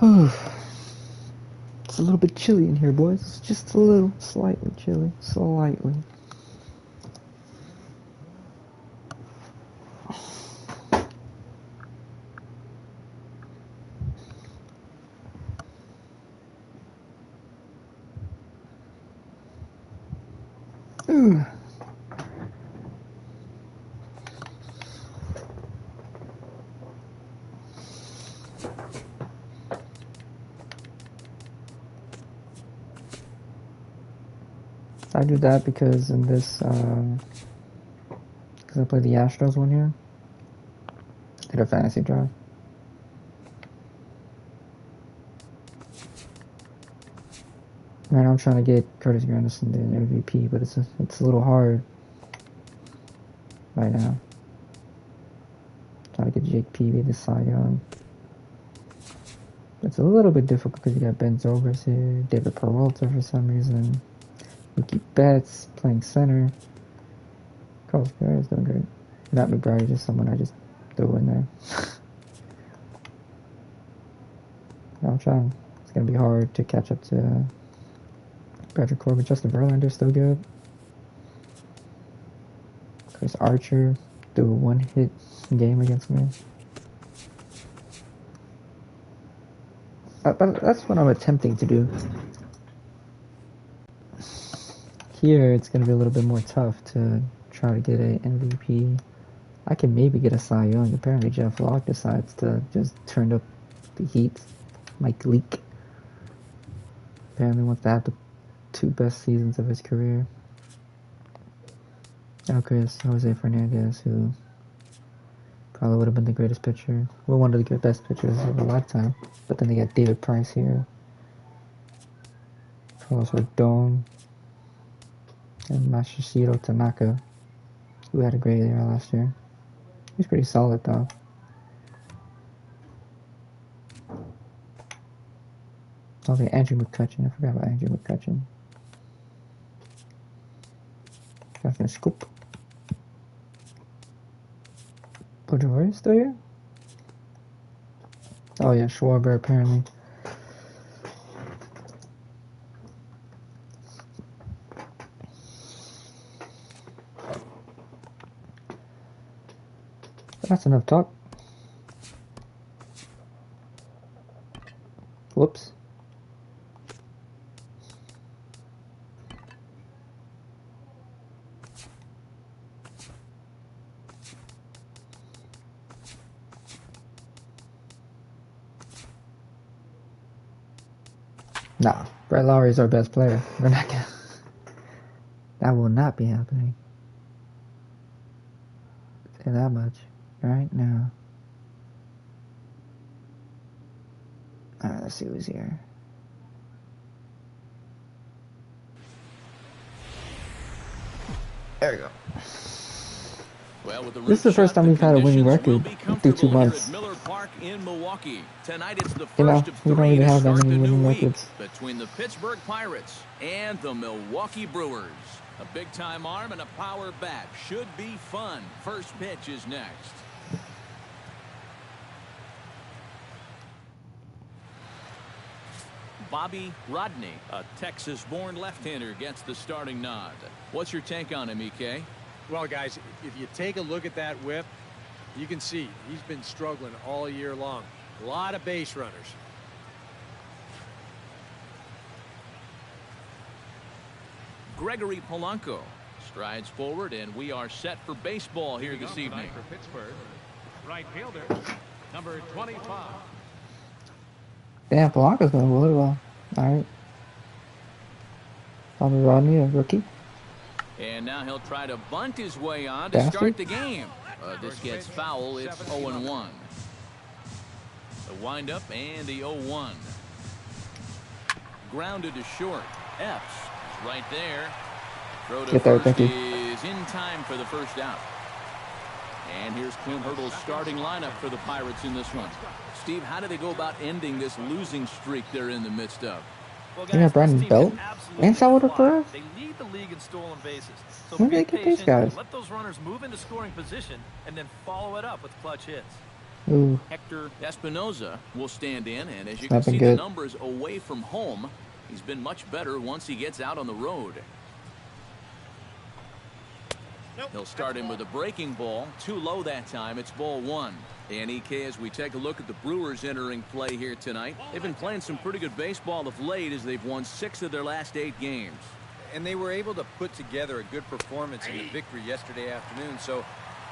It's a little bit chilly in here, boys. It's just a little, slightly chilly. Slightly. I do that because in this, because I play the Astros one here. Did a fantasy draft. Man, I'm trying to get Curtis Granderson the MVP, but it's a little hard right now. Trying to get Jake Peavy the Cy Young. It's a little bit difficult because you got Ben Zobrist here, David Peralta for some reason, Mookie Betts playing center. Carlos Perez doing great. Not McBride, just someone I just threw in there. I'm trying. It's gonna be hard to catch up to Patrick Corbin. Justin Verlander's still good. Chris Archer threw a one-hit game against me. But that's what I'm attempting to do. Here, it's going to be a little bit more tough to try to get an MVP. I can maybe get a Cy Young. Apparently, Jeff Locke decides to just turn up the heat. Mike Leake apparently wants to have the 2 best seasons of his career. Jose Fernandez, who probably would have been the greatest pitcher. Well, one of the best pitchers of a lifetime. But then they got David Price here. Carlos Rodon. And Masahiro Tanaka, who had a great year last year. He was pretty solid, though. Okay, Andrew McCutchen. I forgot about Andrew McCutchen. Justin Scoop. Pedroia still here? Oh yeah, Schwarber apparently. That's enough talk. Whoops. Nah, Brett Lowry is our best player. We're not gonna. That will not be happening. Say that much right now. Alright, let's see who's here. There we go. Well, this is the first time we've had a winning record through 2 months. Milwaukee. Tonight it's the You know, first of we don't 3 really to have that start many the new winning week records. between the Pittsburgh Pirates and the Milwaukee Brewers. A big-time arm and a power bat. Should be fun. First pitch is next. Bobby Rodney, a Texas-born left-hander, gets the starting nod. What's your take on him, EK? Well, guys, if you take a look at that whip, you can see he's been struggling all year long. A lot of base runners. Gregory Polanco strides forward, and we are set for baseball here this evening. For Pittsburgh, right fielder, number 25. Damn, Polanco's going really well. Alright. Bobby Rodney, a rookie. And now he'll try to bunt his way on to start the game. This gets foul. It's 0-1. The windup and the 0-1. Grounded to short. Epps is right there. Throw to first is in time for the first out. And here's Clint Hurdle's starting lineup for the Pirates in this one. Steve, how do they go about ending this losing streak they're in the midst of? Well, guys, Brandon Belt and Salvador Perez. They lead the league in stolen bases. So Where do they get these guys? Let those runners move into scoring position and then follow it up with clutch hits. Ooh, Hector Espinoza will stand in, and as you it's can not been see, the good. numbers away from home, he's been much better once he gets out on the road. He'll start him with a breaking ball. Too low that time. It's ball one. And EK, as we take a look at the Brewers entering play here tonight, they've been playing some pretty good baseball of late as they've won 6 of their last 8 games. And they were able to put together a good performance in the victory yesterday afternoon, so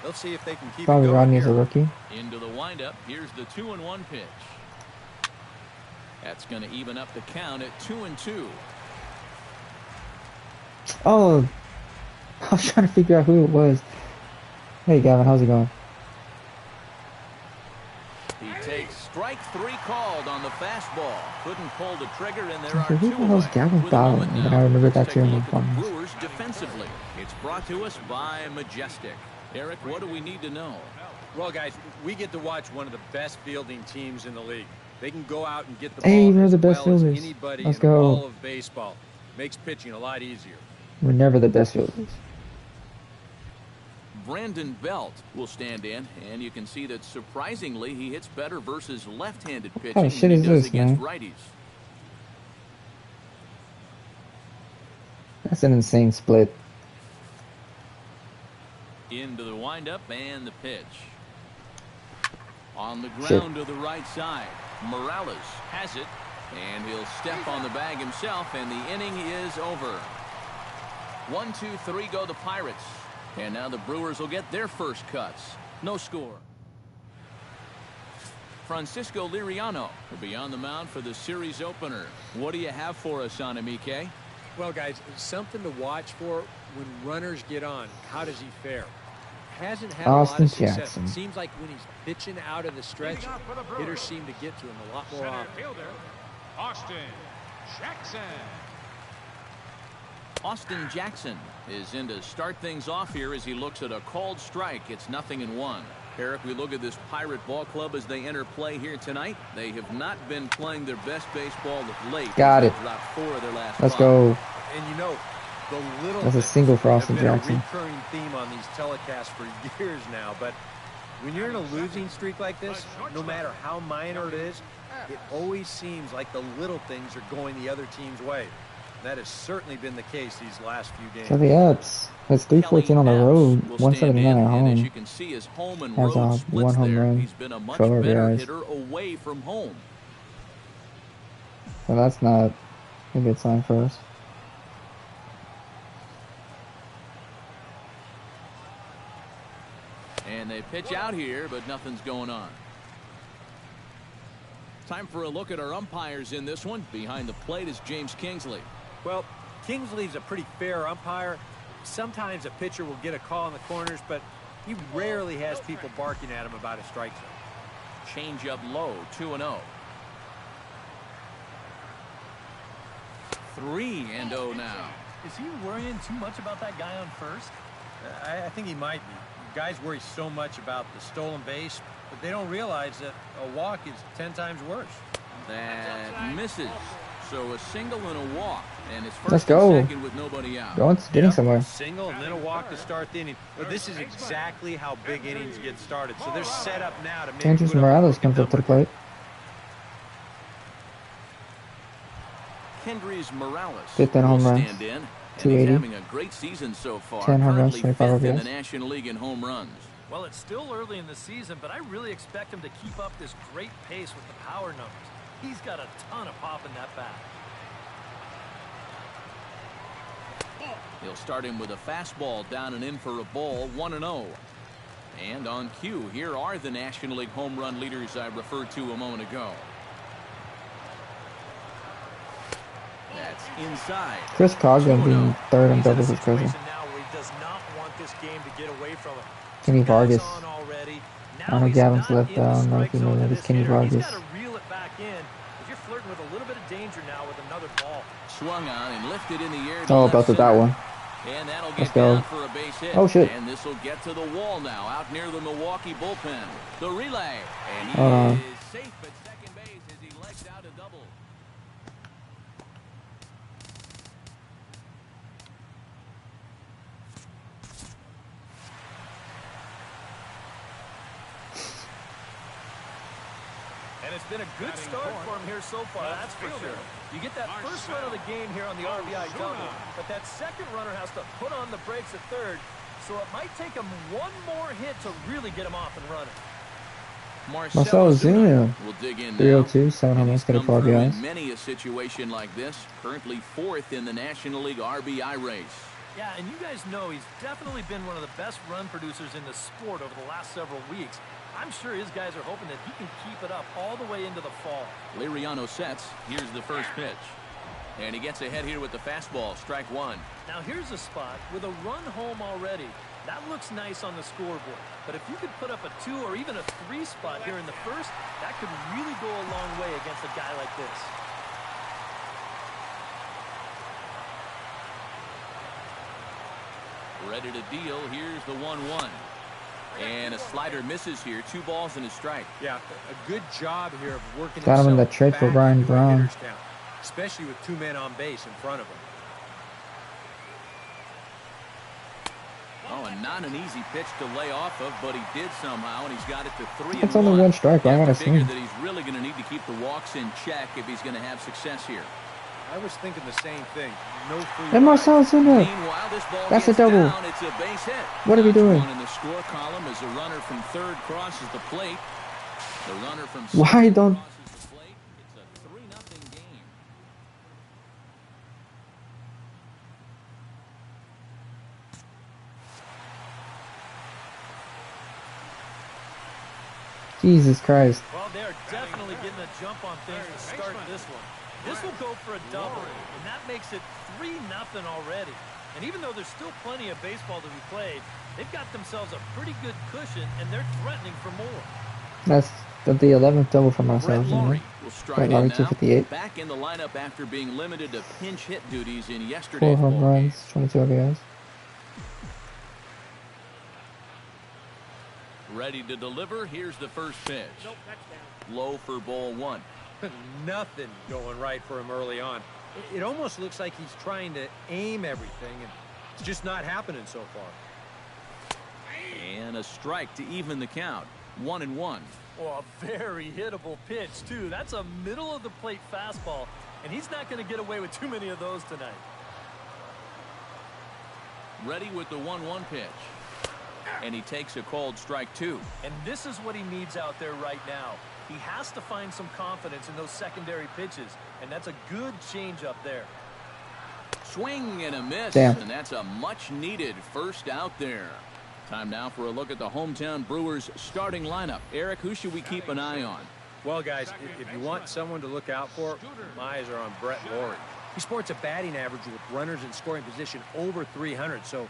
they'll see if they can keep Probably it going Rodney is a here. rookie. Into the windup. Here's the 2-1 pitch. That's going to even up the count at 2-2. Oh, I was trying to figure out who it was. Hey, Gavin, how's it going? He takes strike 3 called on the fastball. Couldn't pull the trigger, and there are Who 2 the hell's away. Gavin With a moment Fowler? And then now, I remembered let's that take a too. look at the Brewers defensively. It's brought to us by Majestic. Eric, what do we need to know? Well, guys, we get to watch one of the best fielding teams in the league. They can go out and get the Hey, ball we're as the best well as fielders. anybody Let's in go. all of baseball. Makes pitching a lot easier. We're never the best fielders. Brandon Belt will stand in, and you can see that surprisingly he hits better versus left-handed pitching kind of shit than he is does this, against man? righties. That's an insane split. Into the windup and the pitch. On the Shit. ground to the right side. Morales has it, and he'll step on the bag himself, and the inning is over. 1, 2, 3 go the Pirates. And now the Brewers will get their first cuts. No score. Francisco Liriano will be on the mound for the series opener. What do you have for us on him, EK? Well, guys, something to watch for when runners get on. How does he fare? Hasn't had Austin a lot of success. Jackson. It seems like when he's pitching out of the stretch, hitters seem to get to him a lot more Center often. fielder, Austin Jackson. Austin Jackson is in to start things off here as he looks at a called strike. It's 0-1. Eric, we look at this Pirate ball club as they enter play here tonight. They have not been playing their best baseball of late. Got it. They've dropped 4 of their last Let's 5. go. And you know, the little That's a things single for have Austin been Jackson. a recurring theme on these telecasts for years now. But when you're in a losing streak like this, no matter how minor it is, it always seems like the little things are going the other team's way. That has certainly been the case these last few games. Kelly Epps. That's 314 on the road, 179 at And as you home. can see, his home and Has road a splits 1 home there. run, He's been a much 12 better RBIs. hitter away from home. So that's not a good sign for us. And they pitch out here, but nothing's going on. Time for a look at our umpires in this one. Behind the plate is James Kingsley. Well, Kingsley's a pretty fair umpire. Sometimes a pitcher will get a call in the corners, but he rarely has people barking at him about a strike zone. Change up low, 2-0. 3-0 now. Is he worrying too much about that guy on first? I think he might be. Guys worry so much about the stolen base, but they don't realize that a walk is 10 times worse. That misses. So a single and a walk. And it's Let's first go. and second with nobody out. Getting somewhere. Single and then a walk to start the inning. But this is exactly how big innings get started. So they're set up now to maybe Andres put up a Morales quick comes up to the number. plate. Kendrys Morales 5th in home will runs. stand in. And he's 280. having a great season so far. 10 home runs, Currently 25 5th in the RBIs. National League in home runs. Well, it's still early in the season, but I really expect him to keep up this great pace with the power numbers. He's got a ton of pop in that bat. He'll start him with a fastball down and in for a ball, 1-0. And on cue, here are the National League home run leaders I referred to a moment ago. That's inside. Chris Coghlan being 3rd on doubles is crazy. Now where he does not want this game to get away from him. Kenny Guys Vargas. on already. I don't know Now Gavin's he's not left in the down. I don't know if strike you know zone that. to It's this Kenny hitter. He's Vargas. got to reel it back in. If you're flirting with a little bit of danger now with another ball. Swung on and lifted in the air. Oh, about that one. And that'll Let's get go. down for a base hit. Oh, shit. And this will get to the wall now, out near the Milwaukee bullpen. The relay. And he Hold on. is safe at second base as he legs out a double. And it's been a good start for him here so far, that's for sure. You get that first run of the game here on the RBI double, but that second runner has to put on the brakes at third, so it might take him one more hit to really get him off and running. Marcell Ozuna will dig in 302, 7 homers, got a 4 RBIs. Many a situation like this, currently 4th in the National League RBI race. Yeah, and you guys know he's definitely been one of the best run producers in the sport over the last several weeks. I'm sure his guys are hoping that he can keep it up all the way into the fall. Liriano sets. Here's the first pitch. And he gets ahead here with the fastball, strike one. Now here's a spot with a run home already. That looks nice on the scoreboard. But if you could put up a 2 or even a 3 spot here in the first, that could really go a long way against a guy like this. Ready to deal. Here's the 1-1. And a slider misses here. 2 balls and a strike. Yeah, a good job here of working got him in the himself trade for back Brian into a Brown. hitter's count, especially with 2 men on base in front of him. Oh, and not an easy pitch to lay off of, but he did somehow, and he's got it to 3-1. It's only 1 strike, but I want to see figure that he's really going to need to keep the walks in check if he's going to have success here. I was thinking the same thing. No free And rides. Marcell Ozuna. Meanwhile, this ball That's gets a double. down. It's a base hit. What are we doing? One in the score column as a runner from third crosses the plate. The runner from Why don't... crosses the plate. It's a 3-0 game. Jesus Christ. Well, they're definitely getting a jump on things to start this one. This will go for a double, and that makes it 3-0 already. And even though there's still plenty of baseball to be played, they've got themselves a pretty good cushion, and they're threatening for more. That's the 11th double for Marcell Ozuna. Will strike Brett in Lowry, now. 258. Back in the lineup after being limited to pinch hit duties in 4 yesterday's home ball game. runs, 22 RBIs. Ready to deliver. Here's the first pitch. Low for ball 1. Nothing going right for him early on. It almost looks like he's trying to aim everything, and it's just not happening so far. And a strike to even the count. 1-1. Oh, a very hittable pitch, too. That's a middle-of-the-plate fastball, and he's not going to get away with too many of those tonight. Ready with the 1-1 pitch. And he takes a called strike 2. And this is what he needs out there right now. He has to find some confidence in those secondary pitches, and that's a good change up there. Swing and a miss. Damn. And that's a much-needed first out there. Time now for a look at the hometown Brewers starting lineup. Eric, who should we keep an eye on? Well, guys, if you want someone to look out for, my eyes are on Brett Lowry. He sports a batting average with runners in scoring position over 300, so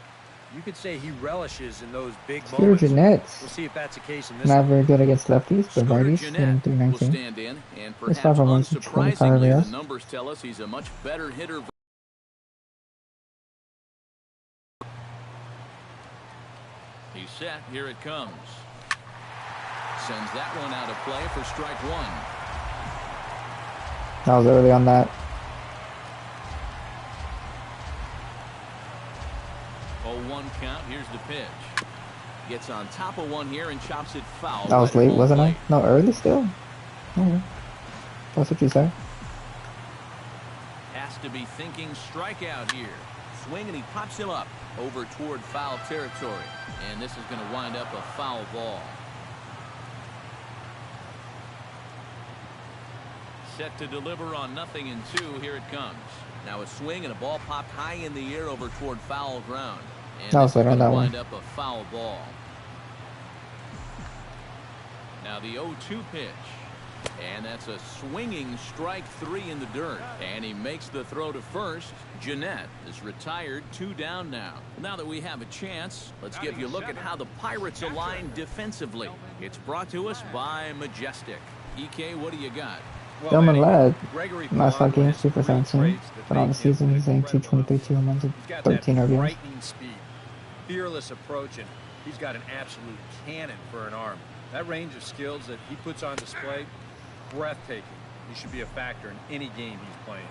you could say he relishes in those big moments. Jeanette. We'll see if that's the case in this Not one. very good against lefties, but Scooter righties, Jeanette hitting will 319. stand in, and He's perhaps 5 home runs, 25 unsurprisingly, RBIs. the numbers tell us he's a much better hitter. He's set. Here it comes. Sends that one out of play for strike 1. That was early on that. 0-1 count. Here's the pitch. Gets on top of one here and chops it foul. That was right at late, home wasn't plate. I? No, early still. Okay. That's what you say. Has to be thinking strikeout here. Swing, and he pops him up over toward foul territory. And this is going to wind up a foul ball. Set to deliver on 0-2. Here it comes. Now a swing and a ball popped high in the air over toward foul ground. And That was this is later on gonna that one. wind up a foul ball. Now the 0-2 pitch. And that's a swinging strike 3 in the dirt. And he makes the throw to first. Jeanette is retired, 2 down now. Now that we have a chance, let's give you a look at how the Pirates align defensively. It's brought to us by Majestic. EK, what do you got? Gilman led Gregory last 5 Polanco games, has 2 for 17. traits that But on the make him season, he's hitting Brett 223, Lowry. 2 home runs, and He's got 13 that RBIs. frightening speed, fearless approach, and he's got an absolute cannon for an arm. That range of skills that he puts on display, breathtaking. He should be a factor in any game he's playing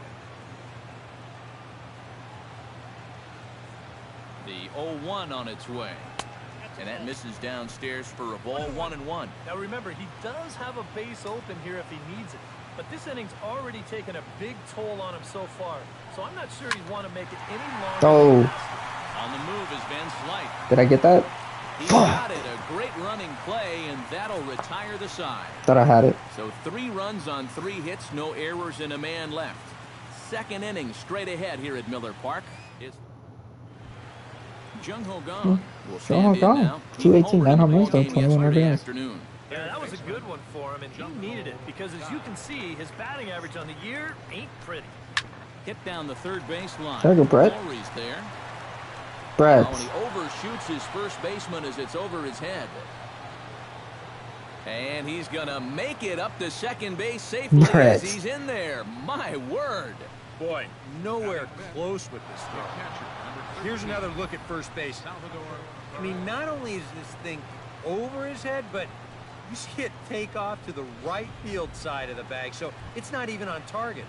in. The 0-1 on its way. And that misses downstairs for a ball, 1-1. Now remember, he does have a base open here if he needs it. But this inning's already taken a big toll on him so far. So I'm not sure he'd want to make it any longer. Oh. On the move is Van Slyke. Did I get that? He got it. A great running play, and that'll retire the side. Thought I had it. So 3 runs on 3 hits, no errors, and a man left. Second inning straight ahead here at Miller Park. It's Jung Ho Gong will stand in now. 218, 9 home runs, though, 21 RBIs. Yeah, that was a good one for him, and he needed it because, as you can see, his batting average on the year ain't pretty. Hit down the third base line. There you go, Brett. Lowry's there. Brett. Oh, and he overshoots his first baseman as it's over his head. And he's going to make it up to second base safely as he's in there. My word. Boy, nowhere close with this throw. Here's another look at first base. I mean, not only is this thing over his head, but you see it take off to the right field side of the bag, so it's not even on target.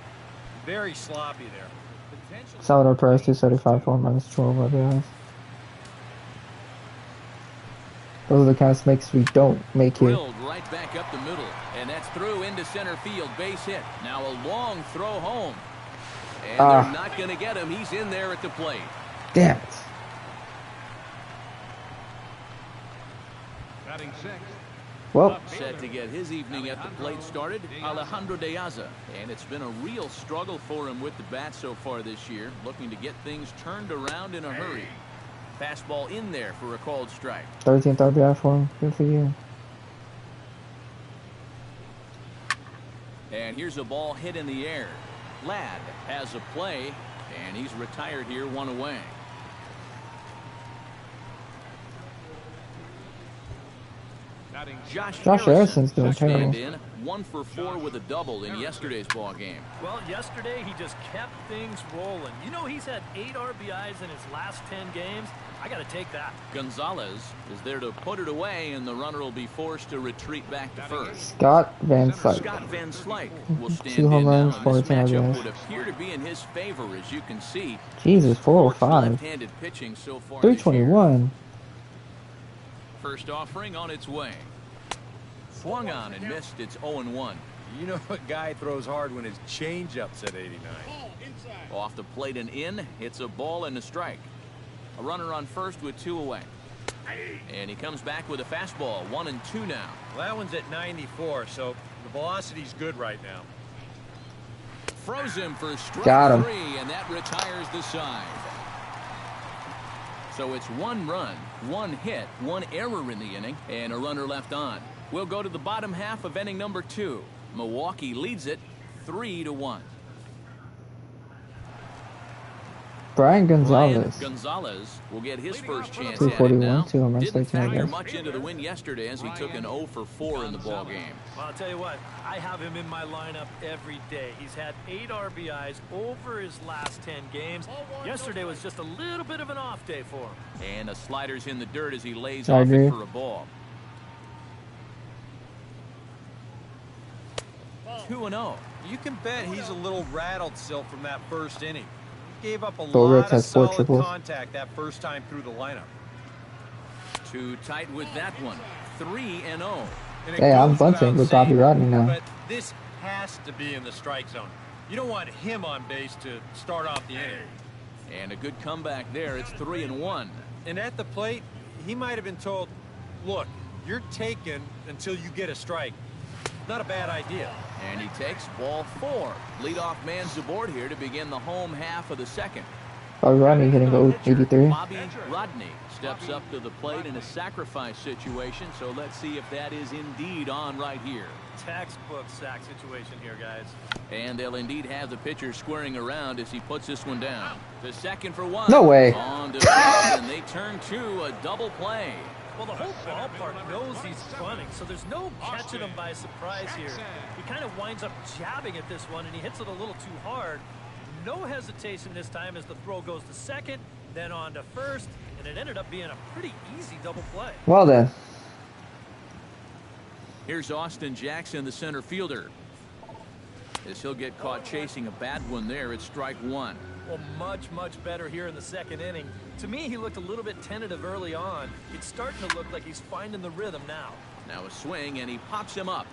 Very sloppy there. Salvador Perez, 275, 4 minus 12 RBIs. Those are the kind of makes we don't make here. Drilled right back up the middle, and that's through into center field, base hit. Now a long throw home, and they're not going to get him. He's in there at the plate. Damn it. Batting 6. Well, set to get his evening at the plate started, Alejandro De Aza. And it's been a real struggle for him with the bat so far this year, looking to get things turned around in a hurry. Fastball in there for a called strike. 13th RBI for him. Good for you. And here's a ball hit in the air. Ladd has a play, and he's retired here, 1 away. Josh Harrison's doing stand terrible. in 1 for 4 with a double in yesterday's ball game. Well, yesterday he just kept things rolling. You know, he's had 8 RBIs in his last 10 games. I got to take that. Gonzalez is there to put it away, and the runner will be forced to retreat back to first. Scott Van Slyke. Scott Van Slyke will stand 2 home in runs, now, and this 14 matchup RBIs. would appear to be in his favor, as you can see. Jesus, 405. Left-handed pitching so far 321. First offering on its way. Swung on and missed. It's 0-1. You know a guy throws hard when his changeup's at 89. Off the plate and in. It's a ball and a strike. A runner on first with 2 away. And he comes back with a fastball. 1-2 now. Well, that one's at 94, so the velocity's good right now. Froze him for strike Got him. 3, and that retires the side. So it's 1 run, 1 hit, 1 error in the inning, and a runner left on. We'll go to the bottom half of inning number 2. Milwaukee leads it 3-1. Brian Gonzalez. Gonzalez will get his first chance at it 241, now. 2 home runs, Didn't 13 factor RBIs. much into the win yesterday as he took an 0 for 4 in the ball game. Well, I'll tell you what, I have him in my lineup every day. He's had 8 RBIs over his last 10 games. Yesterday was just a little bit of an off day for him. And a slider's in the dirt as he lays I off agree. it for a ball. 2-0. You can bet he's a little rattled still from that first inning. He gave up a Bo lot Ritz of has 4 solid triples. contact that first time through the lineup. Too tight with that one. 3-0. And it Hey, I'm goes bunting without with Bobby saying, Rodney now. But this has to be in the strike zone. You don't want him on base to start off the inning. And a good comeback there. It's 3-1. And at the plate, he might have been told, look, you're taken until you get a strike. Not a bad idea. And he takes ball 4. Leadoff man's aboard here to begin the home half of the second. Bobby Rodney hitting 83. Bobby Rodney steps up to the plate in a sacrifice situation, so let's see if that is indeed on right here. Textbook sack situation here, guys. And they'll indeed have the pitcher squaring around as he puts this one down. The second for 1. No way. On to first, and they turn to a double play. Well, the whole ballpark knows he's running, so there's no catching him by surprise here. He kind of winds up jabbing at this one, and he hits it a little too hard. No hesitation this time as the throw goes to second, then on to first, and it ended up being a pretty easy double play. Well then. Here's Austin Jackson, the center fielder. as he'll get caught chasing a bad one there. It's strike one. Well, much better here in the second inning. To me, he looked a little bit tentative early on. It's starting to look like he's finding the rhythm now. Now a swing, and he pops him up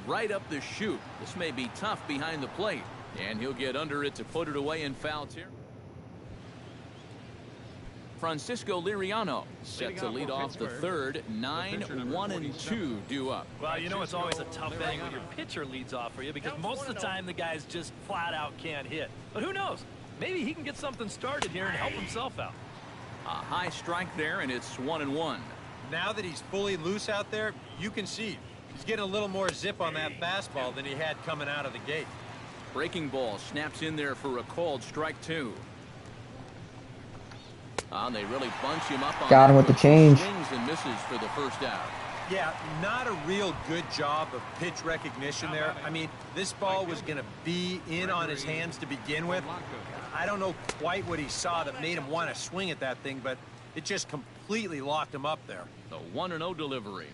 right up the chute. This may be tough behind the plate, and he'll get under it to put it away in foul territory. Francisco Liriano set to lead off the third. 9-1-2 due up. Well, you know it's always a tough thing when your pitcher leads off for you because most of the time the guys just flat out can't hit. But who knows? Maybe he can get something started here and help himself out. A high strike there, and it's 1-1. Now that he's fully loose out there, you can see he's getting a little more zip on that fastball than he had coming out of the gate. Breaking ball snaps in there for a called strike two. They really bunch him up on got him with the change. Swings and misses for the first out. Yeah, not a real good job of pitch recognition there. I mean, this ball was going to be in on his hands to begin with. I don't know quite what he saw that made him want to swing at that thing, but it just completely locked him up there. The 1-0 delivery.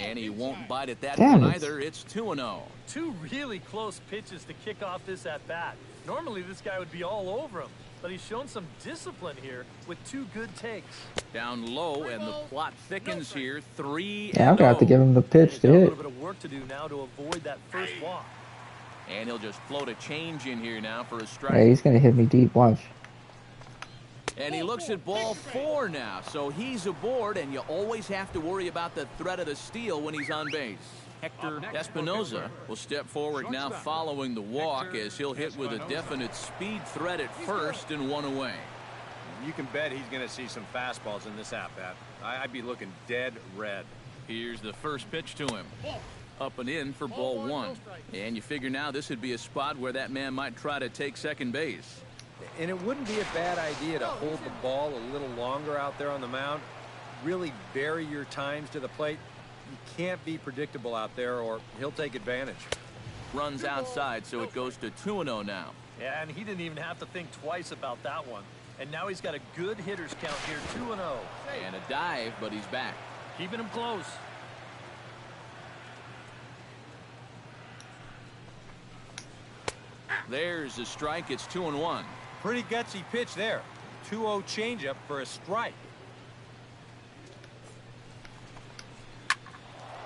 And he won't bite at that Damn one it. either. It's 2-0. Two really close pitches to kick off this at-bat. Normally this guy would be all over him, but he's shown some discipline here with two good takes. Down low, and the plot thickens here. 3-0. Yeah, I'm gonna have to give him the pitch He's to got a hit. little bit of work to do now to avoid that first walk. And he'll just float a change in here now for a strike. Hey, he's gonna hit me deep. Watch. And he looks at ball 4 now, so he's aboard, and you always have to worry about the threat of the steal when he's on base. Hector Espinoza will step forward now following the walk as he'll hit with a definite speed threat at first and one away. You can bet he's going to see some fastballs in this at-bat. I'd be looking dead red. Here's the first pitch to him. Up and in for ball 1. And you figure now this would be a spot where that man might try to take second base. And it wouldn't be a bad idea to hold the ball a little longer out there on the mound. Really vary your times to the plate. You can't be predictable out there or he'll take advantage. Runs outside, so it goes to 2-0 now. Yeah, and he didn't even have to think twice about that one. And now he's got a good hitter's count here, 2-0. And a dive, but he's back. Keeping him close. There's a strike. It's 2-1. Pretty gutsy pitch there. 2-0 changeup for a strike.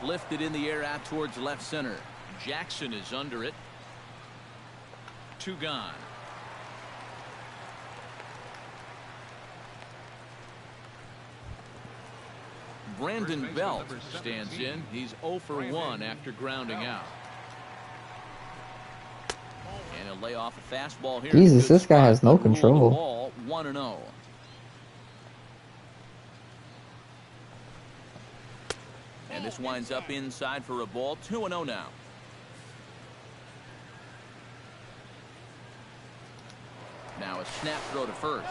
Lifted in the air out towards left center. Jackson is under it. 2 gone. Brandon Belt stands in. He's 0 for 1 after grounding out. And he'll lay off a fastball here. Jesus, Good this guy spot has no to rule the control. ball, 1-0. And this winds up inside for a ball. 2-0 now. Now a snap throw to first.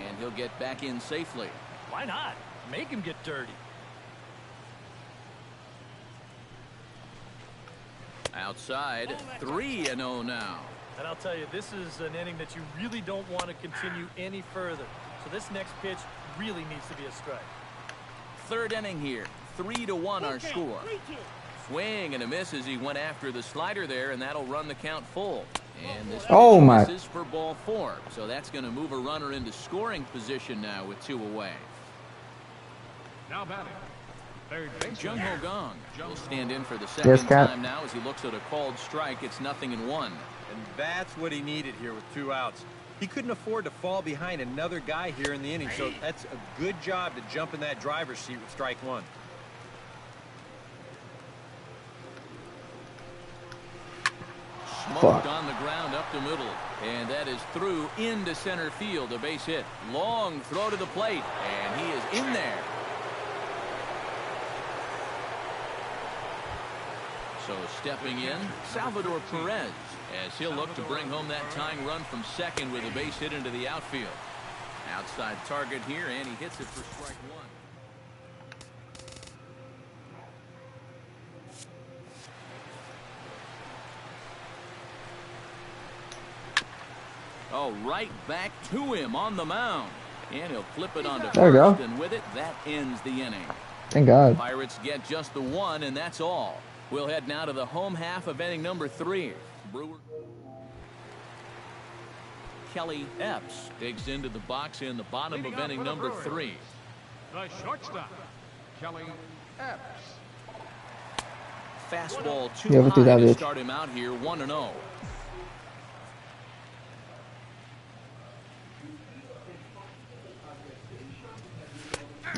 And he'll get back in safely. Why not? Make him get dirty. Outside, 3-0 now. And I'll tell you, this is an inning that you really don't want to continue any further. So this next pitch really needs to be a strike. Third inning here. 3-1 our score. Swing and a miss as he went after the slider there, and that'll run the count full. And this Oh, my. misses for ball 4. So that's going to move a runner into scoring position now with 2 away. Now batting. Third base. Jung Ho Gong will stand in for the second Cat. time now as he looks at a called strike. It's 0-1. And that's what he needed here with 2 outs. He couldn't afford to fall behind another guy here in the inning, so that's a good job to jump in that driver's seat with strike 1. Smoked on the ground up the middle, and that is through into center field. A base hit. Long throw to the plate, and he is in there. So stepping in, Salvador Perez, as he'll look to bring home that tying run from second with a base hit into the outfield. Outside target here, and he hits it for strike 1. Oh, right back to him on the mound. And he'll flip it onto There we first, go. and with it, that ends the inning. Thank God. Pirates get just the 1, and that's all. We'll head now to the home half of inning number 3. Brewers. Kelly Epps digs into the box in the bottom of inning number 3. The shortstop, Kelly Epps. Fastball too high to start him out here, 1-0.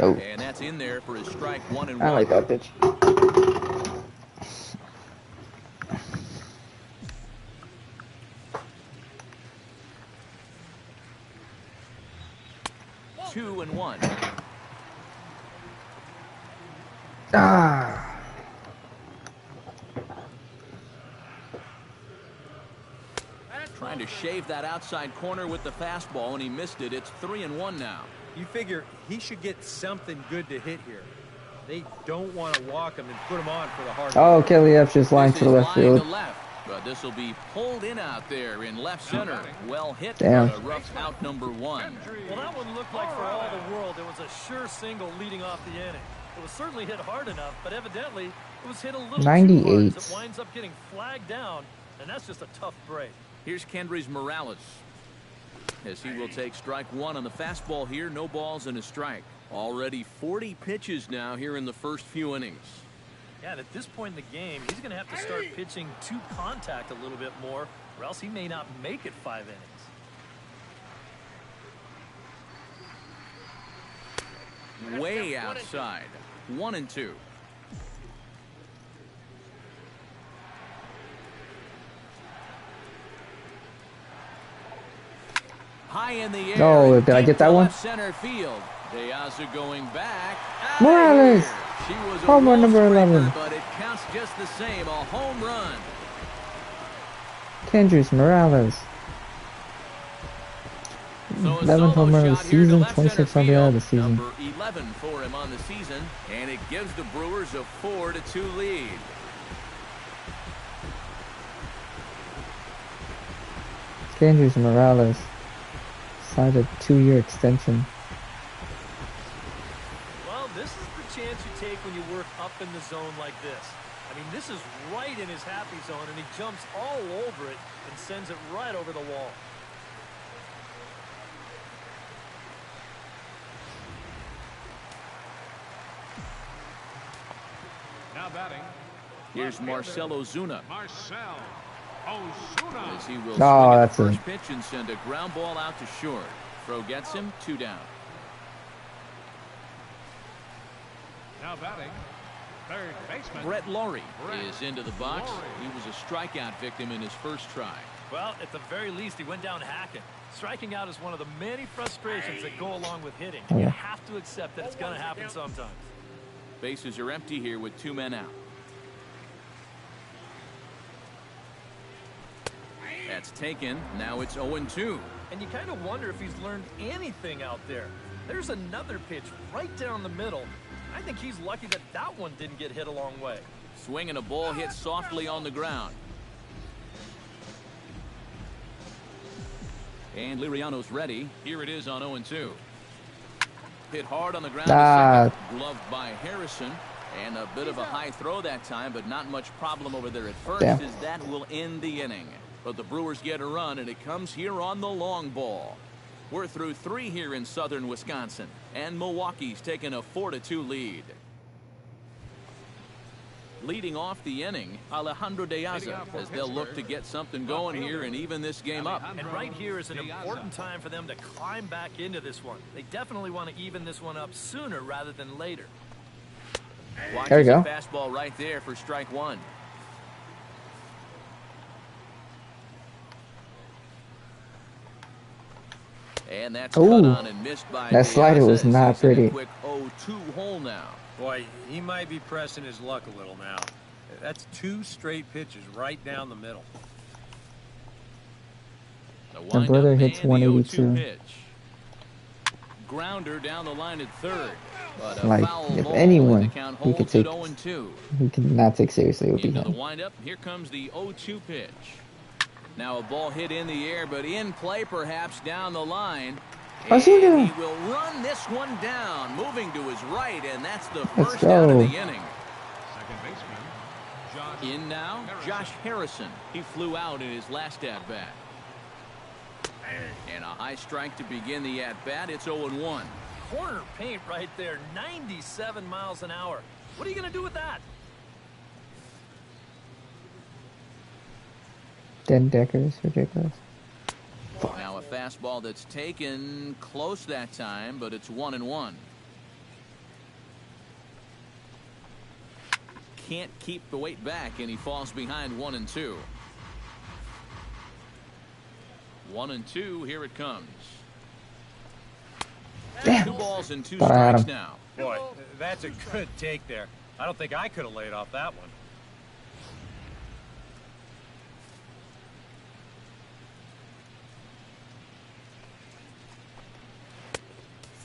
Oh. And that's in there for his strike 1-1. I like that pitch. 2-1. Ah. Trying to shave that outside corner with the fastball, and he missed it. It's 3-1 now. You figure he should get something good to hit here. They don't want to walk him and put him on for the hard. Oh, Kelly Epps just lined to the left field. But this will be pulled in out there in left center. Well hit. Damn. For a rough out number 1. Well, that one looked like for all the world it was a sure single leading off the inning. It was certainly hit hard enough, but evidently it was hit a little 98. too hard. It winds up getting flagged down, and that's just a tough break. Here's Kendrys Morales, as he will take strike 1 on the fastball here. No balls and a strike. Already 40 pitches now here in the first few innings. Yeah, and at this point in the game, he's going to have to start pitching to contact a little bit more, or else he may not make it 5 innings. Way outside. 1-2. High in the air. No, did I get that one? Center field. Deaza going back. Morales. She was Home run number 11. But it counts just the same. A home run. Kendrys Morales. 11th home run of the season, 26 on the out of the season. Number 11 for him on the season, and it gives the Brewers a 4-2 lead. Kendrys Morales signed a 2-year extension. Well, this is the chance you take when you work up in the zone like this. I mean, this is right in his happy zone, and he jumps all over it and sends it right over the wall. Now batting. Here's Marcell Ozuna. Marcell Ozuna. As he will Oh, swing at that's the a first pitch and send a ground ball out to short. Throw gets him, 2 down. Now batting. Third baseman. Brett Laurie is into the box. He was a strikeout victim in his first try. Well, at the very least, he went down hacking. Striking out is one of the many frustrations that go along with hitting. You have to accept that it's going to happen sometimes. Bases are empty here with 2 men out. That's taken. Now it's 0-2. And you kind of wonder if he's learned anything out there. There's another pitch right down the middle. I think he's lucky that that one didn't get hit a long way. Swinging a ball hit softly on the ground. And Liriano's ready. Here it is on 0-2. Hit hard on the ground. Gloved by Harrison. And a bit of a high throw that time, but not much problem over there at first, as that will end the inning. But the Brewers get a run, and it comes here on the long ball. We're through 3 here in southern Wisconsin, and Milwaukee's taking a 4-2 lead. Leading off the inning, Alejandro Deaza, as they'll look to get something going here and even this game up. And right here is an important time for them to climb back into this one. They definitely want to even this one up sooner rather than later. There you go. Fastball right there for strike 1. And that's cut on and missed by that slider was not pretty. Quick 0-2 hole now. Boy, he might be pressing his luck a little now. That's 2 straight pitches right down the middle. My brother hits 182. Grounder down the line at third. But like, if anyone he could take, he could not take seriously, it would be him. The windup. Here comes the 0-2 pitch. Now a ball hit in the air, but in play perhaps down the line. And he will run this one down, moving to his right, and that's the first out of the inning. Second baseman, John In now, Josh Harrison. He flew out in his last at-bat. And a high strike to begin the at-bat. It's 0-1. Corner paint right there, 97 miles an hour. What are you going to do with that? Den Decker's ridiculous. Now a fastball that's taken close that time, but it's 1-1. Can't keep the weight back, and he falls behind 1-2. 1-2. Here it comes. Damn. 2 balls and 2 Thought I had strikes him. now. Boy, that's a good take there. I don't think I could have laid off that one.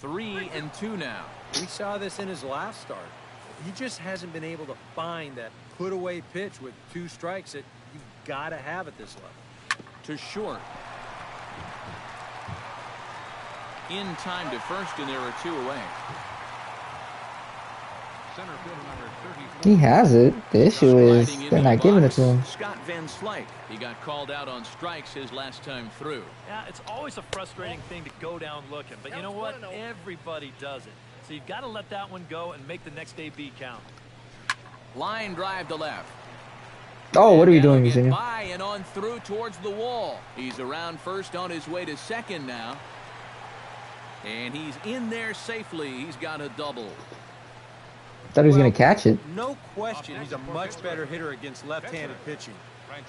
3-2 now. We saw this in his last start. He just hasn't been able to find that put-away pitch with 2 strikes that you've got to have at this level. To short. In time to first, and there are 2 away. Center fielder number 34. He has it. The issue is they're not giving it to him. Scott Van Slyke. He got called out on strikes his last time through. Yeah, it's always a frustrating thing to go down looking, but you know what? Everybody does it. So you've got to let that one go and make the next AB count. Line drive to left. Oh, what are we And doing, that'll get Eugenio? by and on through towards the wall. He's around first on his way to second now. And he's in there safely. He's got a double. Thought he was going to catch it. No question, he's a much better hitter against left-handed pitching.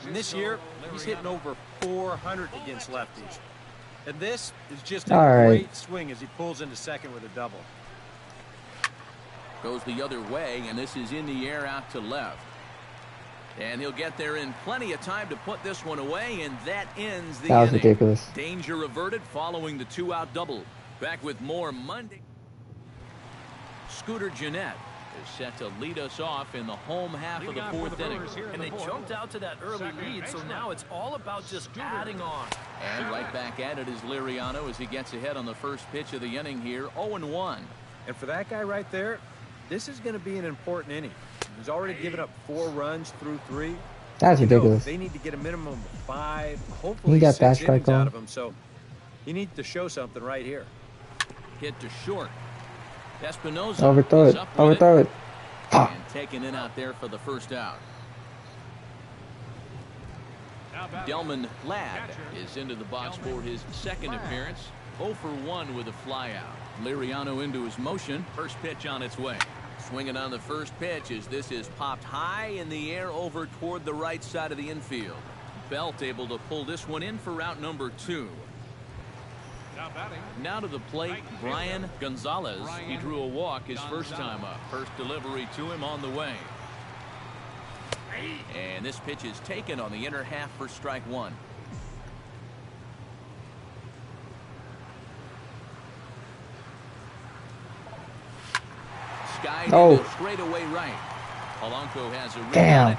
And this year, he's hitting over 400 against lefties. And this is just a great swing as he pulls into second with a double. Goes the other way, and this is in the air out to left. And he'll get there in plenty of time to put this one away, and that ends the That was inning. ridiculous. Danger averted following the 2-out double. Back with more Monday. Scooter Gennett is set to lead us off in the home half of the 4th inning. And they jumped out to that early lead, so now it's all about just adding on. And right back at it is Liriano as he gets ahead on the first pitch of the inning here, 0-1. And for that guy right there, this is going to be an important inning. He's already given up 4 runs through 3. That's ridiculous. They need to get a minimum of 5, hopefully He got 6 that strike innings out on. of him. So he needs to show something right here. Hit to short. Espinosa Overthrow is it. up with Overthrow it. And taken in out there for the first out. Delman Ladd is into the box for his second appearance. 0 for 1 with a flyout. Liriano into his motion. First pitch on its way. Swinging on the first pitch as this is popped high in the air over toward the right side of the infield. Belt able to pull this one in for route number 2. Now to the plate, Brian Gonzalez. He drew a walk his first time up. First delivery to him on the way. And this pitch is taken on the inner half for strike 1. Sky into straightaway right. Polanco has a read on it.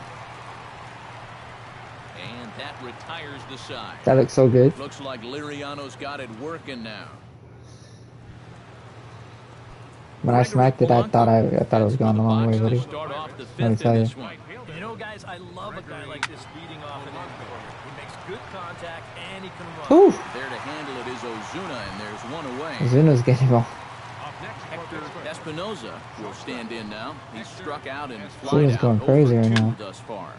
And that retires the side. That looks so good. Looks like Liriano's got it working now. When I smacked it, I thought it was going the wrong way, buddy. Start off the Let me fifth tell in you. this one. You know, guys, I love a guy like this leading off an inning for you. He makes good contact, and he can run. Whew. There to handle it is Ozuna, and there's one away. Zuna's getting off. Hector Espinosa will stand in now. He's struck out and flied Zuna's out going crazy over right 2 now. thus far.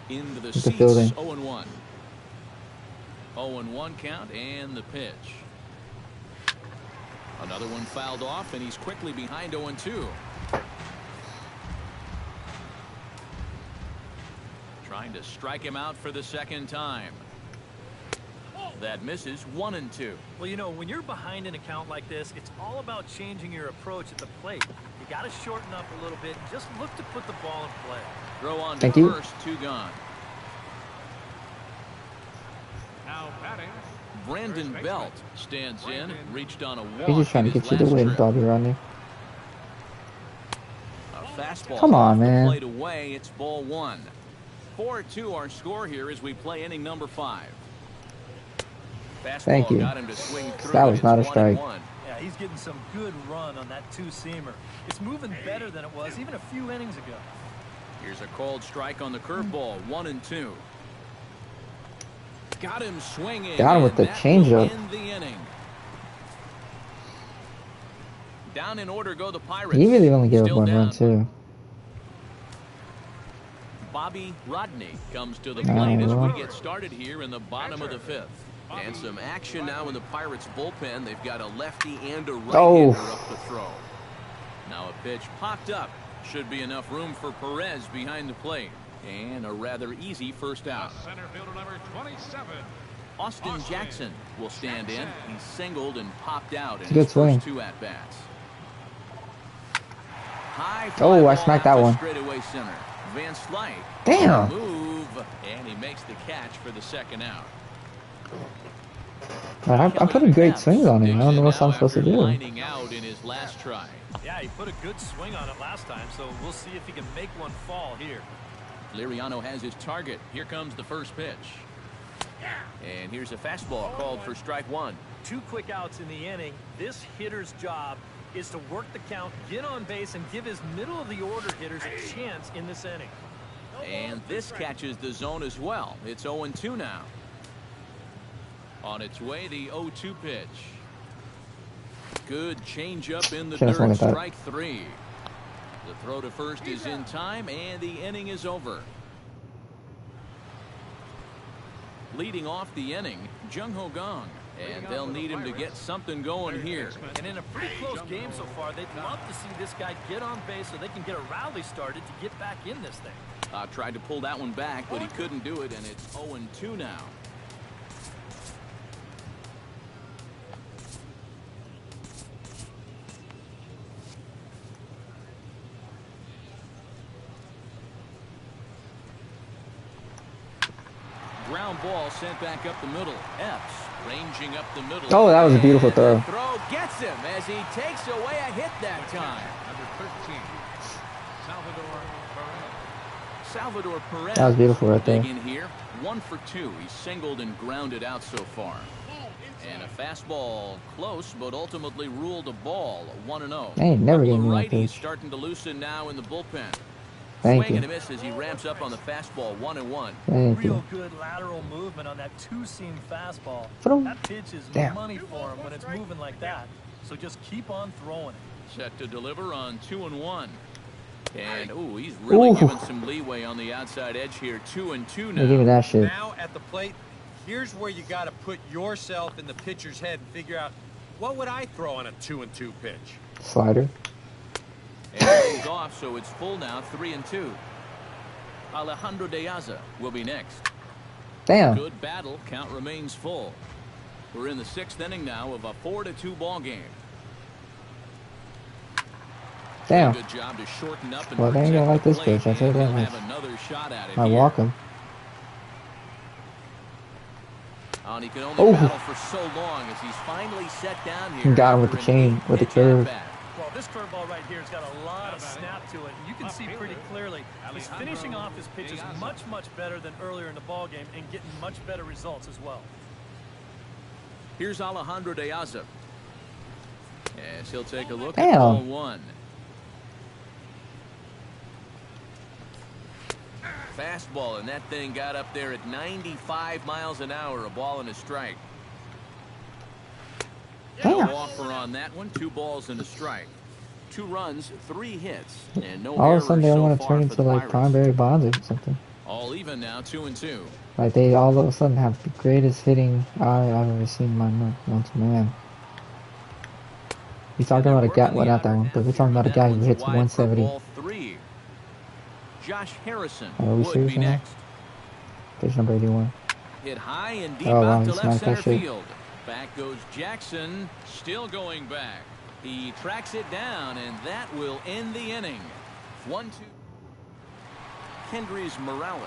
Into the the seats, fielding. 0-1. 0-1 count and the pitch. Another one fouled off, and he's quickly behind 0-2. Trying to strike him out for the second time. That misses. 1-2. Well, you know, when you're behind an account like this, it's all about changing your approach at the plate. You got to shorten up a little bit and just look to put the ball in play. Throw on to Thank you. first, 2 gone. Now batting. Brandon Belt stands in, reached on a walk. He's just trying to in his get you to last win, trip. Bobby Rodney. A fastball. Come on, off the man. plate away. It's ball 1. 4-2 our score here as we play inning number 5. Fastball Thank you. got him to swing through. That was It's not a strike. 1-1. Yeah, he's getting some good run on that 2-seamer. It's moving better than it was even a few innings ago. Here's a called strike on the curveball. 1-2. Got him swinging. Got him with the changeup. In the inning. Down in order go the Pirates. He really only gave up Still 1 down. run too. Bobby Rodney comes to the plate as we get started here in the bottom of the 5th. And some action now in the Pirates bullpen. They've got a lefty and a right-hander up to throw. Now a pitch popped up. Should be enough room for Perez behind the plate. And a rather easy first out. Center fielder number 27. Austin Jackson will stand in. He singled and popped out in Good his swing. first 2 at-bats. High Oh, fly I smacked that ball one. straightaway center. Van Slyke. Damn. Move, and he makes the catch for the second out. I'm putting great swings on him. I don't know what I'm supposed to do. Lining out in his last try. Yeah, he put a good swing on it last time, so we'll see if he can make one fall here. Liriano has his target. Here comes the first pitch. And here's a fastball called for strike 1. 2 quick outs in the inning. This hitter's job is to work the count, get on base, and give his middle-of-the-order hitters a chance in this inning. And this catches the zone as well. It's 0-2 now. On its way, the 0-2 pitch. Good changeup in the dirt. Strike 3. The throw to first is in time, and the inning is over. Leading off the inning, Jung Ho Gong. And they'll need him to get something going here. And in a pretty close game so far, they'd love to see this guy get on base so they can get a rally started to get back in this thing. Tried to pull that one back, but he couldn't do it, and it's 0-2 now. Ground ball sent back up the middle. Epps ranging up the middle. Oh, that was a beautiful throw. Throw gets him as he takes away a hit that time. Number 13, Salvador Perez. That was beautiful right there. Big in here. 1 for 2. He singled and grounded out so far. And a fastball close, but ultimately ruled a ball. 1-0. Hey, never gave me that Righties pitch. starting to loosen now in the bullpen. Thank Swing you. and a miss as he ramps up on the fastball. 1-1. Thank Real you. good lateral movement on that 2-seam fastball. Throw. That pitch is Damn. money for him when it's moving like that. So just keep on throwing it. Set to deliver on 2-1. And, ooh, he's really Ooh. giving some leeway on the outside edge here. 2-2 now. They give me that shit. Now at the plate, here's where you got to put yourself in the pitcher's head and figure out, what would I throw on a 2-2 pitch? Slider. And it goes off, so it's full now. 3-2. Alejandro De Aza will be next. Damn. Good battle. Count remains full. We're in the 6th inning now of a 4-2 ball game. Damn. Good job to shorten up and Well, they ain't gonna like this protect the pitch. I tell you plate, that and much. have another shot at it I here. walk him. And he can only Oh. battle for so long as he's finally set down here. Got him with the after an chain, with the 8-pitch curve. at-bat. Well, this curveball right here has got a lot of snap to it. You can see pretty clearly he's finishing off his pitches much, much better than earlier in the ball game and getting much better results as well. Here's Alejandro De Aza. As he'll take a look Damn. at ball 1. Fastball, and that thing got up there at 95 miles an hour. A ball and a strike. No Damn. offer on that one. 2 balls and a strike. 2 runs, 3 hits, and no All of errors a sudden they so want to far turn for into the like Pirates. Cranberry Bonds or something. All even now, 2-2. Like they all of a sudden have the greatest hitting eye I've ever seen in my once man. He's talking about a guy, well not that one, but we're talking about a guy who hits 170. Ball 3. Josh Harrison Are we would serious be now? next. Page number 81. Hit high and deep Oh, wow, out he to left smacked center that shit. field. Back goes Jackson, still going back. He tracks it down, and that will end the inning. 1-2. Kendrys Morales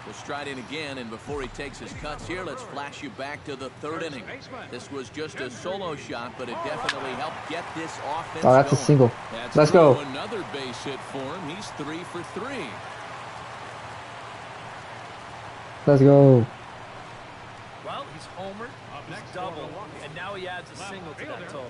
will stride in again, and before he takes his cuts here, let's flash you back to the 3rd inning. This was just a solo shot, but it definitely helped get this offense Oh, that's a going. single. That's Let's go. Another base hit for him. He's 3 for 3. Let's go. Well, he's homered, he's doubled, and now he adds a single to that total.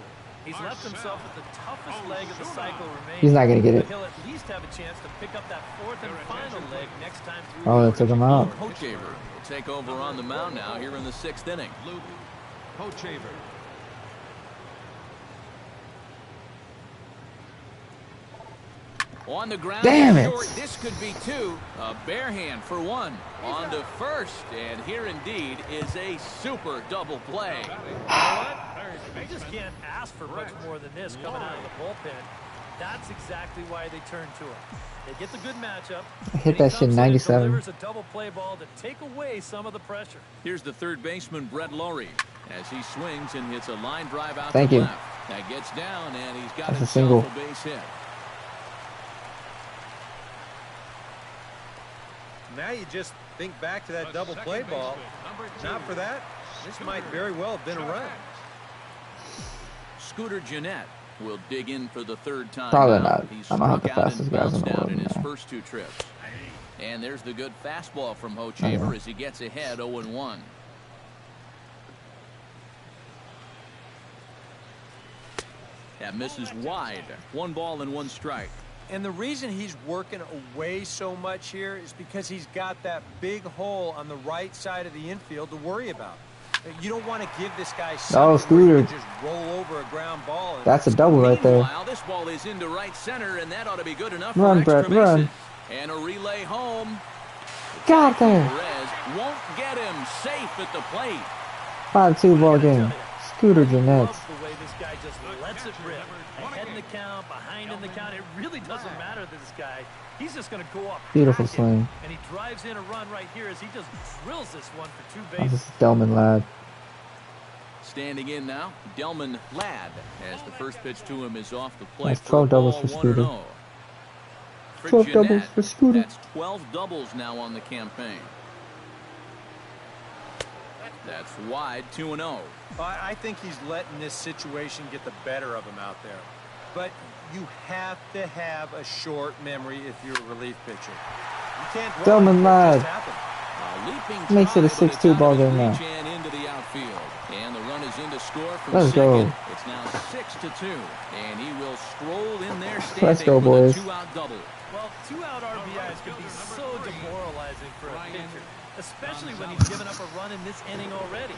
He's left himself at the toughest leg of the cycle remaining. He's not gonna get it. But he'll at least have a chance to pick up that fourth and final leg next time through. Oh, that took him out. Hochaver will take over on the mound now here in the 6th inning. Hochaver. On the ground. Damn it. Short. This could be two. A bare hand for one. On to first. And here indeed is a super double play. You know what? You just can't ask for much more than this coming out of the bullpen. That's exactly why they turn to him. They get the good matchup. I hit that shit 97. Delivers a double play ball to take away some of the pressure. Here's the third baseman, Brett Lowry, as he swings and hits a line drive out Thank to you. left. That gets down, and he's got That's a single. himself a base hit. Now you just think back to that double play ball. Not for that, this might very well have been a run. Scooter Gennett will dig in for the third time. Probably now. not. He's I'm not struck the out fastest and guys in bounced the out world, in his yeah. first 2 trips. And there's the good fastball from Hochaver as he gets ahead 0-1. That misses wide. 1 ball and 1 strike. And the reason he's working away so much here is because he's got that big hole on the right side of the infield to worry about. You don't want to give this guy something where he can just roll over a ground ball. That's a double right there. Meanwhile, this ball is into right center, and that ought to be good enough Run, for extra Brett, run. bases. And a relay home. Got there. Perez won't get him safe at the plate. 5-2 ball game. Scooter Gennett. Love the way this guy just lets it rip. Ahead in the count, behind in the count. It really doesn't matter to this guy. He's just going to go up. Beautiful packing, swing. And he drives in a run right here as he just drills this one for 2 Oh, bases. this is Delman Ladd. Standing in now, Delman Ladd, as the first pitch to him is off the plate. That's 12 doubles for Scooter. 12 doubles Gennett, for Scooter. That's 12 doubles now on the campaign. That's wide, 2-0. I think he's letting this situation get the better of him out there. But you have to have a short memory if you're a relief pitcher. You can't dwell on Delman what Ladd. just happened. Makes it a 6-2 ball game now. Into the outfield. And the run is in to score from Let's second. go. It's now 6-2. And he will stroll in there standing Let's go, with boys. a 2-out double. Well, 2-out RBIs can be so demoralizing for a pitcher, especially when he's given up a run in this inning already.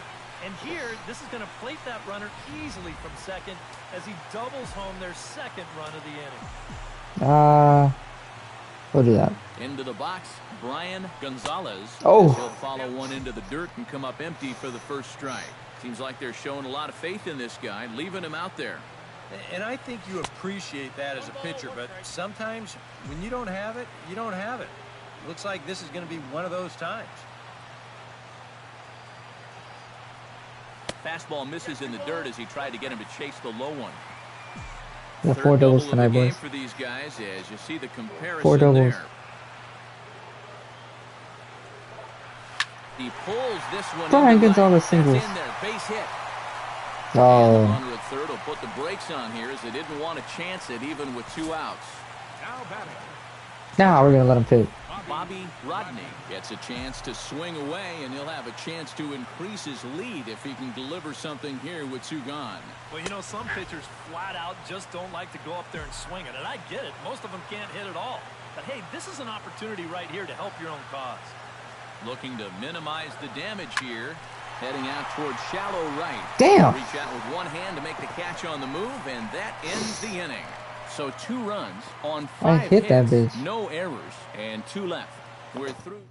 And here, this is going to plate that runner easily from second as he doubles home their second run of the inning. We'll do that. Into the box, Brian Gonzalez. Oh. He'll follow one into the dirt and come up empty for the first strike. Seems like they're showing a lot of faith in this guy, leaving him out there. And I think you appreciate that as a pitcher, but sometimes when you don't have it, you don't have it. Looks like this is going to be one of those times. Fastball misses in the dirt as he tried to get him to chase the low one. We got 4 doubles tonight, boys. For these guys, as you see the comparison 4 doubles. there. He pulls this one. Brian into Gonzalez right. singles. That's in there, base hit. And the Oh, runner at third will put the brakes on here as they didn't want to chance it even with 2 outs. Now batting. now we're going to let him pitch. Bobby Rodney gets a chance to swing away, and he'll have a chance to increase his lead if he can deliver something here with 2 gone. Well, you know, some pitchers flat out just don't like to go up there and swing it, and I get it. Most of them can't hit at all. But, hey, this is an opportunity right here to help your own cause. Looking to minimize the damage here. Heading out towards shallow right. Damn. Reach out with one hand to make the catch on the move, and that ends the inning. So 2 runs on 5 I hit that hits, bitch. no errors, and 2 left. We're through.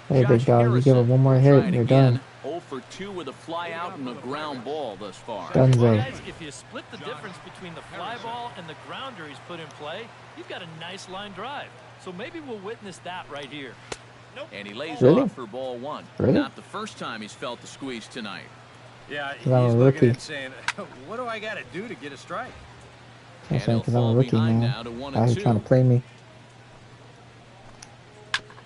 Hey, Josh big dog, you give it Harrison one more hit trying and you're again. done. 0 for 2 with a fly out and a ground ball thus far. Dunzo. Guys, if you split the difference between the fly ball and the grounder he's put in play, you've got a nice line drive. So maybe we'll witness that right here. And he lays Really? off for ball 1. Really? Not the first time he's felt the squeeze tonight. Yeah, he's 'Cause I'm a looking rookie. and saying, what do I got to do to get a strike? I'm And saying he'll because I'm a fall rookie, behind man. now to 1 Now and he's 2. trying to play me.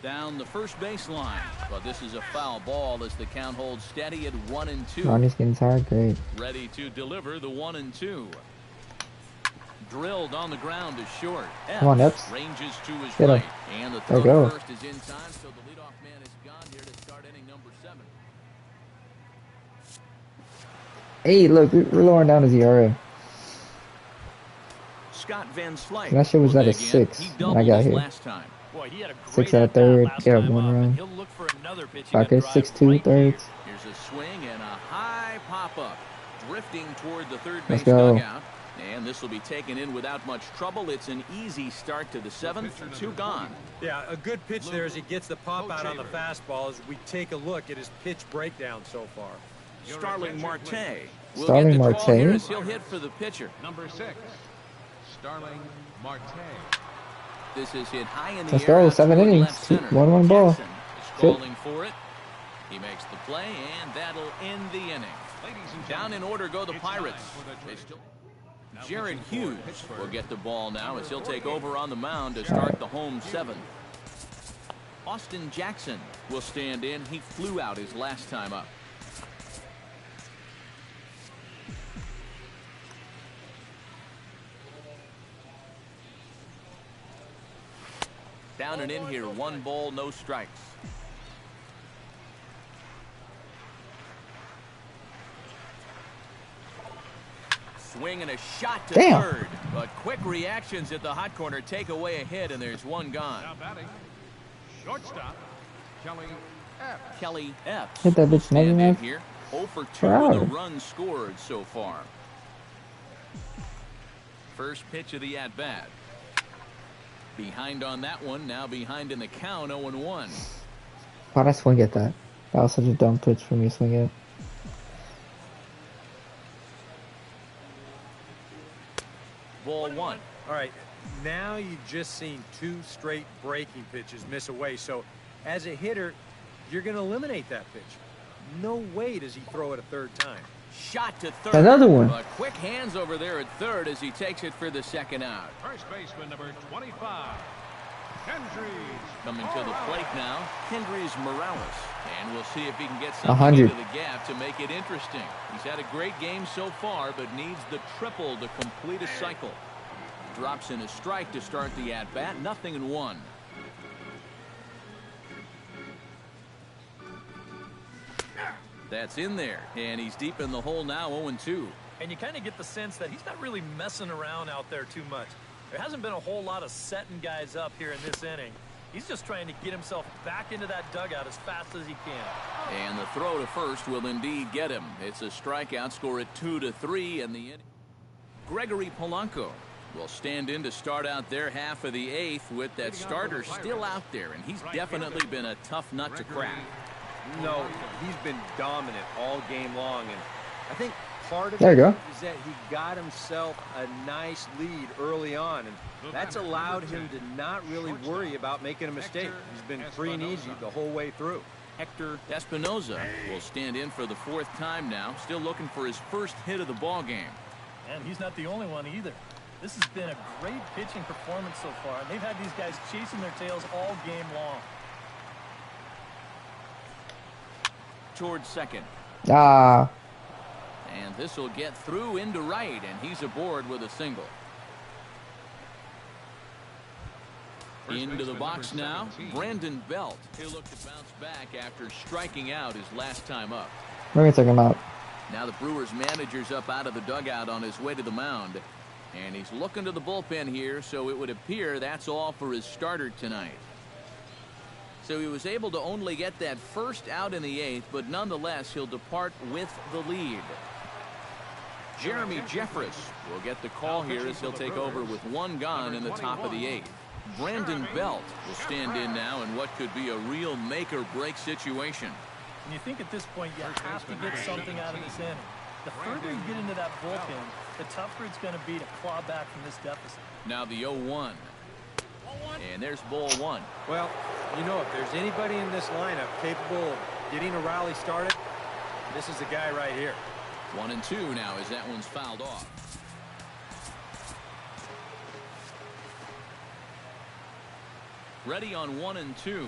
Down the first baseline, but this is a foul ball as the count holds steady at 1 and 2. Ronnie's getting tired. Great. Ready to deliver the 1 and 2. Drilled on the ground is short. Come on, Epps. Ranges to his Get him. right, and the There throw you to go. first is in time, so the leadoff man is gone here to start inning number 7. Hey, look, we're lowering down his ERA. Scott Van Slyke. That shit was will at a dig in. 6 He when I doubled got his here. last time. Boy, he had a 6 great out of at-bat third, last got time 1 up, and run. he'll look for another pitching Back at drive 6-2 right thirds. here. Here's a swing and a high pop-up. Drifting toward the third Let's base go. dugout. And this will be taken in without much trouble. It's an easy start to the 7th. 2 gone. Yeah, a good pitch there as he gets the pop out on the fastball as we take a look at his pitch breakdown so far. Starling Marte. We'll Starling get the call Marte? here as he'll hit for the pitcher. Number 6, Starling Marte. This is hit high in the Let's air. go, out 7 toward innings, left center. 1-1 ball. Jackson is calling for it. He makes the play, and that'll end the inning. Down in order go the Pirates. They still... Jared Hughes will get the ball now as he'll take over on the mound to start the home 7th. Austin Jackson will stand in. He flew out his last time up. Down and in here, 1 ball, no strikes. Swing and a shot to third. But quick reactions at the hot corner take away a hit, and there's 1 gone. Now batting, shortstop, Kelly F. Kelly F. Hit that bitch stand in 99 here. 0 for 2 per with a hour. run scored so far. First pitch of the at-bat. Behind on that one, now behind in the count, 0-1. Why'd I swing at that? That was such a dumb pitch for me to swing at. Ball 1. All right, now you've just seen 2 straight breaking pitches miss away. So as a hitter, you're going to eliminate that pitch. No way does he throw it a third time. Shot to third. Another one. But quick hands over there at third as he takes it for the 2nd out. First baseman, number 25, Kendrys. Coming to the plate now, Kendrys Morales. And we'll see if he can get something 100. into the gap to make it interesting. He's had a great game so far, but needs the triple to complete a cycle. Drops in a strike to start the at-bat. 0-1. That's in there, and he's deep in the hole now, 0-2. And you kind of get the sense that he's not really messing around out there too much. There hasn't been a whole lot of setting guys up here in this inning. He's just trying to get himself back into that dugout as fast as he can. And the throw to first will indeed get him. It's a strikeout, score at 2-3 in the inning. Gregory Polanco will stand in to start out their half of the 8th with that starter still out there, and he's definitely been a tough nut to crack. No, he's been dominant all game long, and I think part of There it you go. is that he got himself a nice lead early on, and that's allowed him to not really worry about making a mistake. He's been free and easy the whole way through. Hector Espinoza will stand in for the 4th time now, still looking for his first hit of the ball game. And he's not the only one either. This has been a great pitching performance so far, and they've had these guys chasing their tails all game long. Towards second. Ah, And this will get through into right, and he's aboard with a single. Into the box now, Brandon Belt. He'll look to bounce back after striking out his last time up. we're gonna take him out. Now the Brewers manager's up out of the dugout on his way to the mound. And he's looking to the bullpen here, so it would appear that's all for his starter tonight. So he was able to only get that first out in the 8th, but nonetheless he'll depart with the lead. Jeremy Jeffress will get the call here as he'll take over with 1 gone in the top of the 8th. Brandon Belt will stand in now in what could be a real make-or-break situation. And you think at this point you have to get something out of this inning. The further you get into that bullpen, the tougher it's going to be to claw back from this deficit. Now the 0-1. And there's ball 1. Well, you know, if there's anybody in this lineup capable of getting a rally started, this is the guy right here. 1-2 now as that one's fouled off. Ready on 1-2.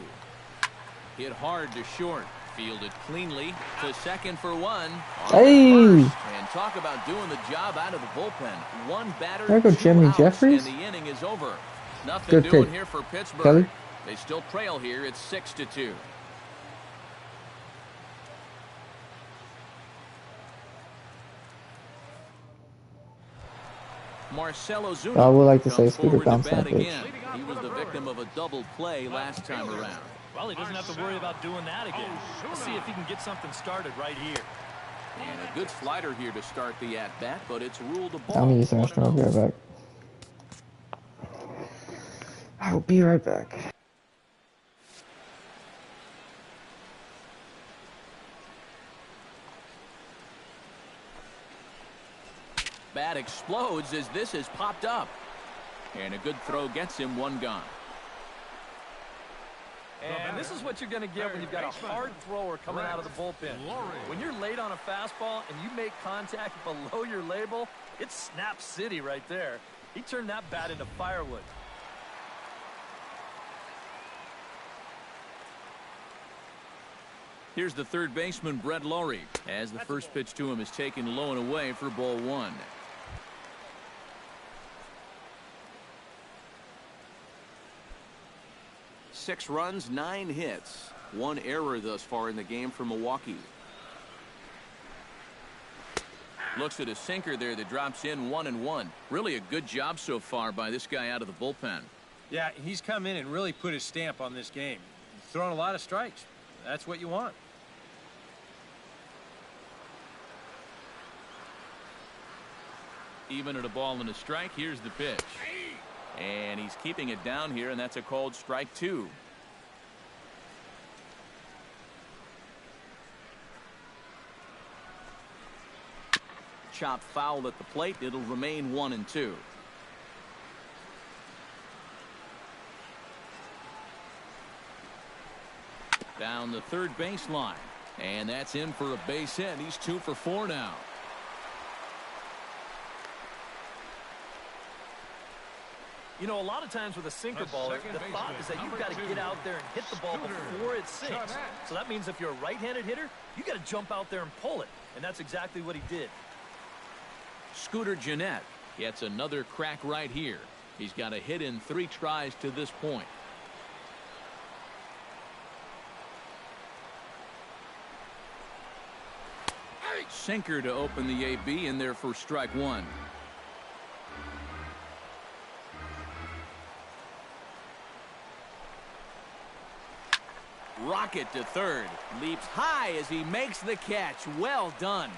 Hit hard to short. Fielded cleanly to second for 1. Hey! And talk about doing the job out of the bullpen. 1 batter, There go 2 Jimmy outs, Jeffries. and the inning is over. Nothing Good doing pick. here for Pittsburgh. Kelly? They still trail here. It's 6-2. Marcelo Zuna I would like to say comes Scooter forward to bounce bat that bitch. again. He was the victim of a double play last time around. Well, he doesn't have to worry about doing that again. Let's see if he can get something started right here. And a good slider here to start the at-bat, but it's ruled a ball. I'm gonna use Astro. I'll be right back. I'll be right back. Bat explodes as this has popped up. And a good throw gets him one gone. And this is what you're going to get when you've got a hard thrower coming out of the bullpen. When you're late on a fastball and you make contact below your label, it's snap city right there. He turned that bat into firewood. Here's the third baseman, Brett Lowry, as the first pitch to him is taken low and away for ball one. Six runs, 9 hits. One error thus far in the game for Milwaukee. Looks at a sinker there that drops in 1-1. Really a good job so far by this guy out of the bullpen. Yeah, he's come in and really put his stamp on this game. He's thrown a lot of strikes. That's what you want. Even at a ball and a strike, here's the pitch. And he's keeping it down here, and that's a called strike 2. Chop foul at the plate. It'll remain 1-2. Down the third baseline. And that's in for a base hit. He's 2 for 4 now. You know, a lot of times with a sinker baller, the thought is that you've got to get out there and hit the ball before it sinks. So that means if you're a right-handed hitter, you got to jump out there and pull it. And that's exactly what he did. Scooter Gennett gets another crack right here. He's got a hit in 3 tries to this point. Sinker to open the AB in there for strike 1. Rocket to third. Leaps high as he makes the catch. Well done.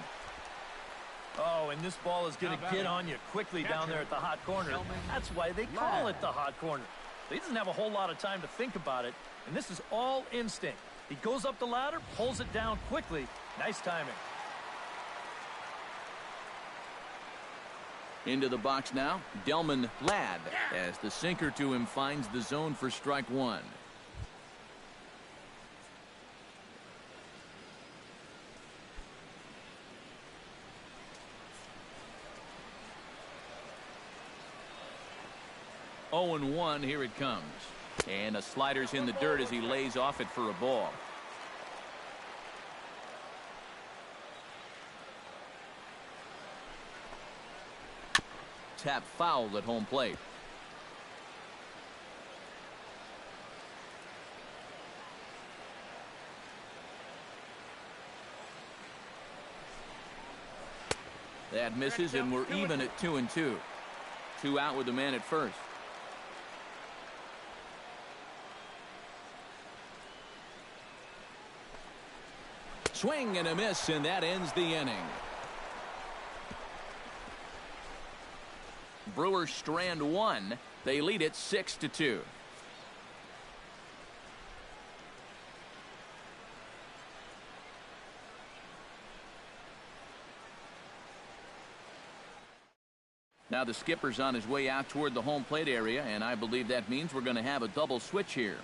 Oh, and this ball is going to get on you quickly down there at the hot corner. That's why they call it the hot corner. He doesn't have a whole lot of time to think about it, and this is all instinct. He goes up the ladder, pulls it down quickly. Nice timing. Into the box now, Delman Ladd, as the sinker to him finds the zone for strike 1. Oh and 1, here it comes. And a slider's in the dirt as he lays off it for a ball. Tap foul at home plate. That misses, and we're even at 2-2. 2 out with the man at first. Swing and a miss, and that ends the inning. Brewers strand 1. They lead it 6-2. Now the skipper's on his way out toward the home plate area, and I believe that means we're going to have a double switch here.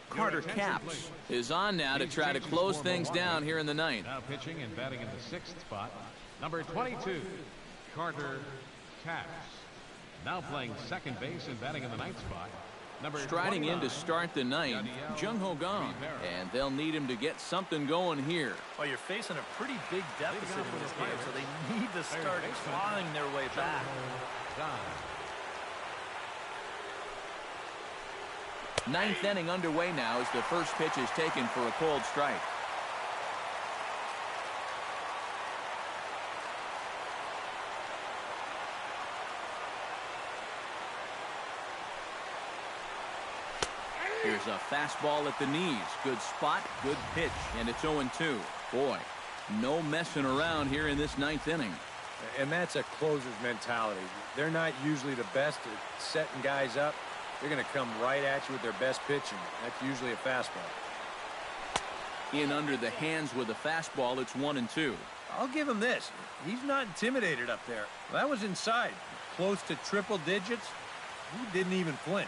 Carter Capps is on now to try to close things down here in the ninth. Now pitching and batting in the 6th spot, number 22, Carter Capps. Now playing second base and batting in the 9th spot, number Striding in to start the ninth, Jung Ho Gong, and they'll need him to get something going here. Well, you're facing a pretty big deficit in this game, so they need to start clawing their way back. Ninth inning underway now as the first pitch is taken for a called strike. a fastball at the knees. Good spot, good pitch, and it's 0-2. Boy, no messing around here in this ninth inning. And that's a closer's mentality. They're not usually the best at setting guys up. They're going to come right at you with their best pitching. That's usually a fastball. In under the hands with a fastball, it's 1-2. I'll give him this. He's not intimidated up there. That was inside. Close to triple digits. He didn't even flinch.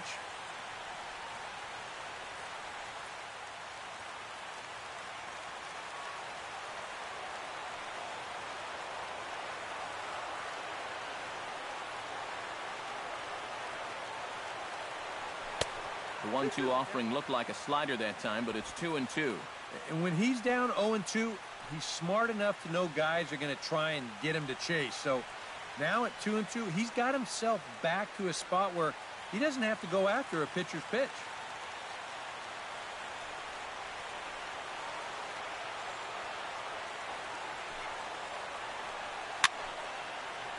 The 1-2 offering looked like a slider that time, but it's 2-2. And when he's down 0-2, he's smart enough to know guys are going to try and get him to chase. So now at 2-2, he's got himself back to a spot where he doesn't have to go after a pitcher's pitch.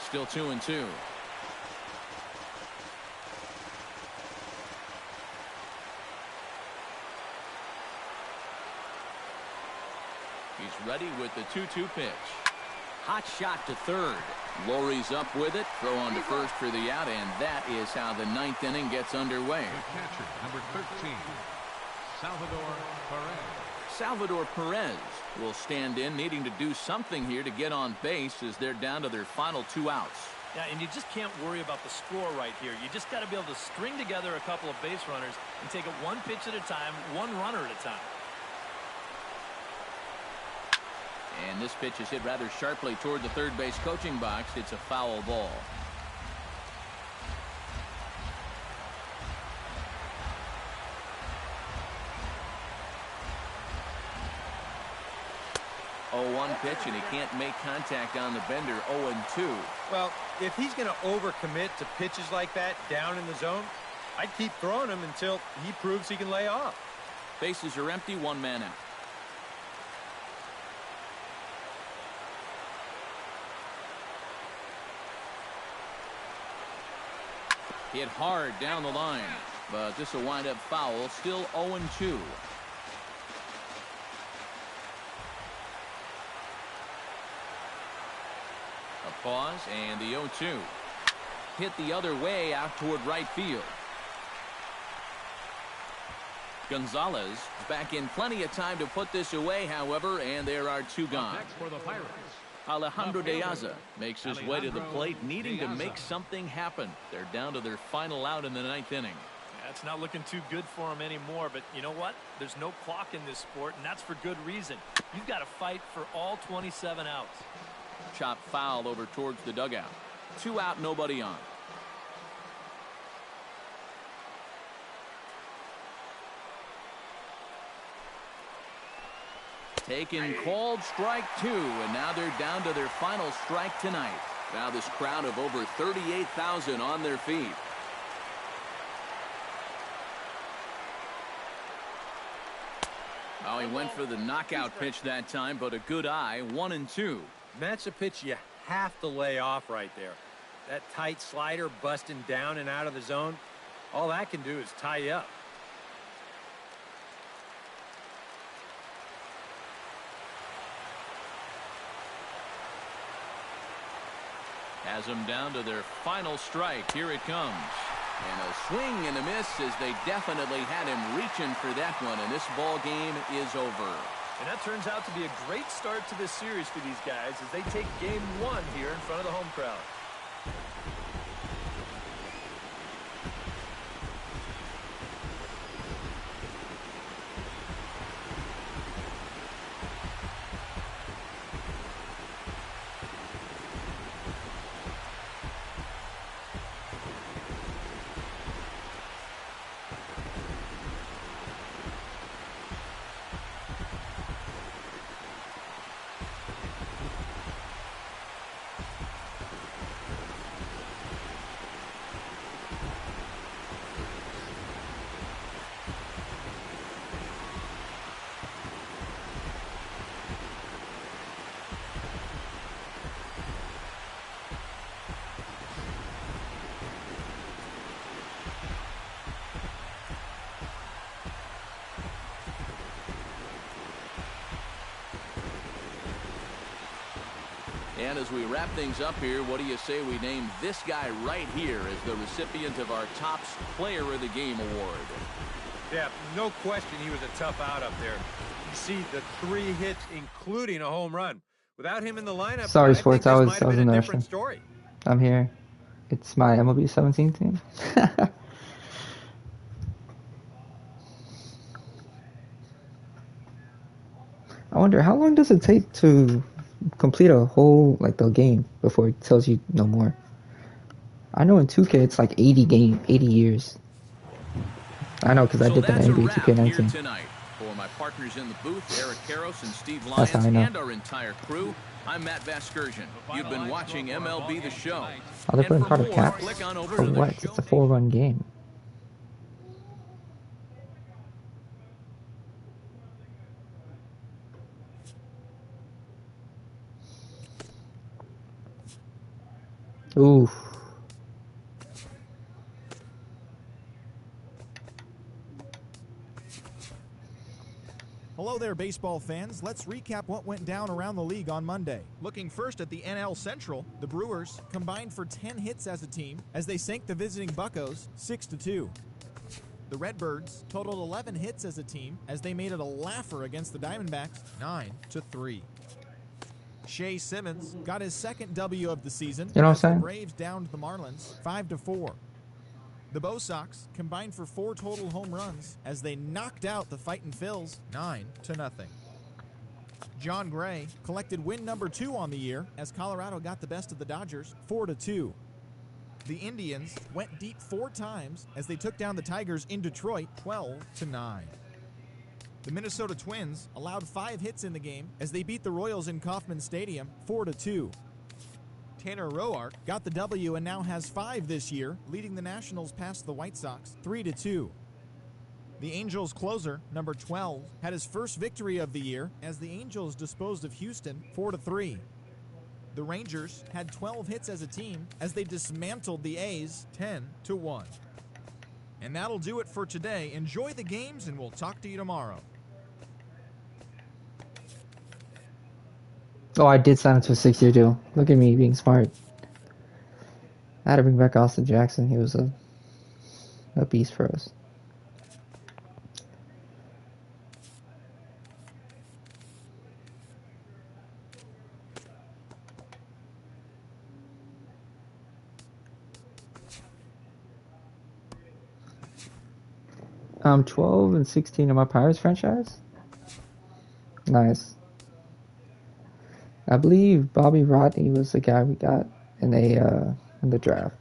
Still 2-2. He's ready with the 2-2 pitch. Hot shot to third. Lowry's up with it. Throw on to first for the out, and that is how the ninth inning gets underway. The catcher, number 13, Salvador Perez. Salvador Perez will stand in, needing to do something here to get on base as they're down to their final 2 outs. Yeah, and you just can't worry about the score right here. You just got to be able to string together a couple of base runners and take it one pitch at a time, one runner at a time. And this pitch is hit rather sharply toward the third base coaching box. It's a foul ball. Oh, 1 pitch, and he can't make contact on the bender. 0-2. Well, if he's going to overcommit to pitches like that down in the zone, I'd keep throwing him until he proves he can lay off. Bases are empty, 1 man out. Hit hard down the line, but this will wind up foul. Still 0-2. A pause, and the 0-2. Hit the other way out toward right field. Gonzalez is back in plenty of time to put this away, however, and there are 2 gone. Next for the Pirates. Alejandro De Aza makes his way to the plate, needing to make something happen. They're down to their final out in the ninth inning. That's not looking too good for him anymore, but you know what? There's no clock in this sport, and that's for good reason. You've got to fight for all 27 outs. Chop foul over towards the dugout. 2 out, nobody on. Taken, called strike 2, and now they're down to their final strike tonight. Now this crowd of over 38,000 on their feet. Oh, he went for the knockout pitch that time, but a good eye. 1-2. That's a pitch you have to lay off right there. That tight slider busting down and out of the zone, all that can do is tie you up. Has them down to their final strike. Here it comes. And a swing and a miss, as they definitely had him reaching for that one, and this ball game is over. And that turns out to be a great start to this series for these guys as they take game 1 here in front of the home crowd. And as we wrap things up here, what do you say we name this guy right here as the recipient of our Topps Player of the Game award? Yeah, no question he was a tough out up there. You see the 3 hits, including a home run. Without him in the lineup, Sorry, I Sports, think I this was might have been in a the different restroom. story. I'm here. It's my MLB 17 team. I wonder, how long does it take to complete a whole, like, the game before it tells you no more? I know in 2K it's like 80 years. I know because I did that in NBA 2K19. Tonight. For my partners in the booth, Eric Karros and Steve That's Lyons, how I know. and our entire crew, I'm Matt Vasgersian. You've been watching MLB The Show. Oh, they're putting And for product more, caps? click on over For to the what? show It's a 4-run game. Oof. Hello there, baseball fans. Let's recap what went down around the league on Monday. Looking first at the NL Central, the Brewers combined for 10 hits as a team as they sank the visiting Buccos 6-2. The Redbirds totaled 11 hits as a team as they made it a laugher against the Diamondbacks 9-3. Shea Simmons got his second W of the season You know what as the I'm saying? Braves downed the Marlins 5-4. The Bo Sox combined for 4 total home runs as they knocked out the Fightin' Phils 9-0. John Gray collected win number 2 on the year as Colorado got the best of the Dodgers 4-2. The Indians went deep 4 times as they took down the Tigers in Detroit 12-9. The Minnesota Twins allowed 5 hits in the game as they beat the Royals in Kauffman Stadium 4-2. Tanner Roark got the W and now has 5 this year, leading the Nationals past the White Sox 3-2. The Angels closer, number 12, had his first victory of the year as the Angels disposed of Houston 4-3. The Rangers had 12 hits as a team as they dismantled the A's 10-1. And that'll do it for today. Enjoy the games and we'll talk to you tomorrow. Oh, I did sign up to a 6-year deal. Look at me being smart. I had to bring back Austin Jackson. He was a beast for us. I'm 12 and 16 in my Pirates franchise. Nice. I believe Bobby Rodney was the guy we got in the draft.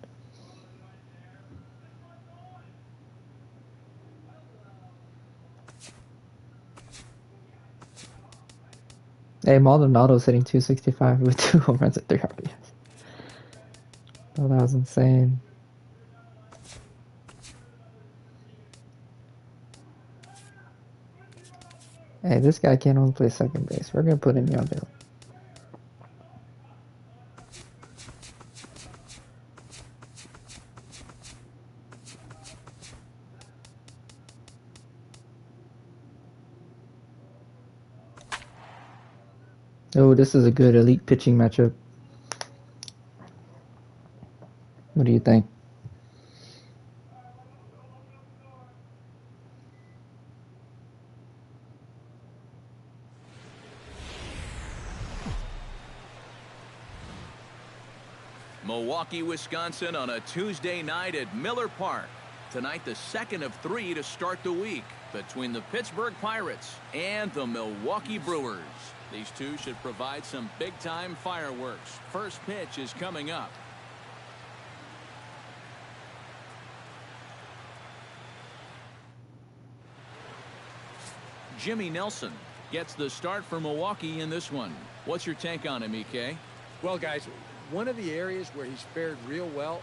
Hey, Maldonado's hitting 265 with 2 home runs at 3 RBIs. Oh, that was insane. Hey, this guy can't only play second base. We're gonna put him in outfield. Oh, this is a good elite pitching matchup. What do you think? Milwaukee, Wisconsin on a Tuesday night at Miller Park. Tonight, the second of 3 to start the week between the Pittsburgh Pirates and the Milwaukee Brewers. These two should provide some big-time fireworks. First pitch is coming up. Jimmy Nelson gets the start for Milwaukee in this one. What's your take on him, EK? Well, guys, one of the areas where he's fared real well,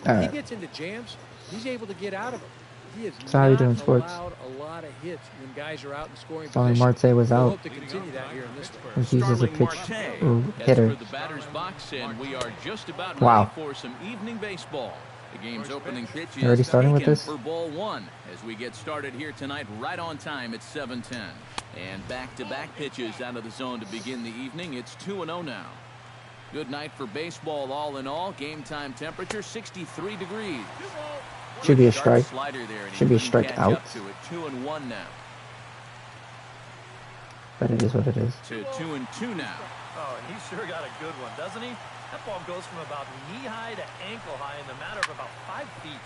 he gets into jams, he's able to get out of them. He has So how you doing, not Sports? allowed a lot of hits when guys are out in scoring Sorry, position. Marte was We'll out. hope to continue that here in this one. He's used as a pitch That's hitter. for the batter's box, and we are just about Wow. ready for some evening baseball. The game's opening pitch is Already starting with taken this? for ball 1 as we get started here tonight right on time at 7:10. And back-to-back pitches out of the zone to begin the evening. It's 2-0 now. Good night for baseball all in all. Game time temperature 63 degrees. Should be a strike. Slider there, and he Should be a couldn't strike catch out. up to it. 2-1 now. But it is what it is. To 2-2 now. Oh, he sure got a good one, doesn't he? That ball goes from about knee-high to ankle-high in the matter of about 5 feet.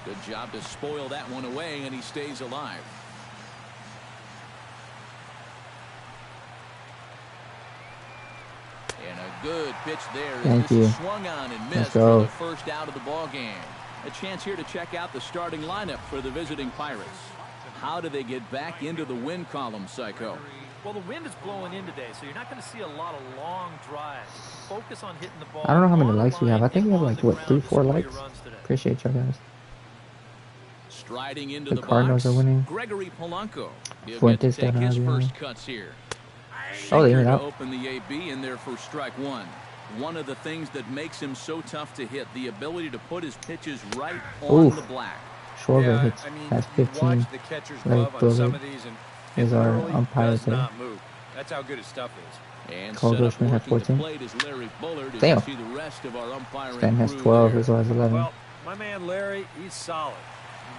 Good job to spoil that one away, and he stays alive. And a good pitch there. Thank you. Swung on and missed go. for the first out of the ball game. A chance here to check out the starting lineup for the visiting Pirates. How do they get back into the win column, Psycho? Well, the wind is blowing in today, so you're not going to see a lot of long drives. Focus on hitting the ball. I don't know how many on the likes we have. I line think we have and like, on what, the 3, ground to 4 score likes? your runs today. Appreciate y'all guys. Striding into The the Cardinals box, are winning. Gregory Polanco. He'll Fuentes get to take down his out, first yeah. cuts here. Oh, they Shaker hit to out. open the AB in there for strike one. One of the things that makes him so tough to hit, the ability to put his pitches right on Oof. the black. Schwarber Yeah, hits I mean, has you 15. watch the catcher's Right, glove on some Bullard of these, and is it our literally umpire does today. not move. That's how good his stuff is. And Caldwell set up Schmidt had working the 14. plate is Larry Bullard as Damn. you see the rest of our umpiring Stan has crew 12, there. Rizzo has 11. Well, my man Larry, he's solid.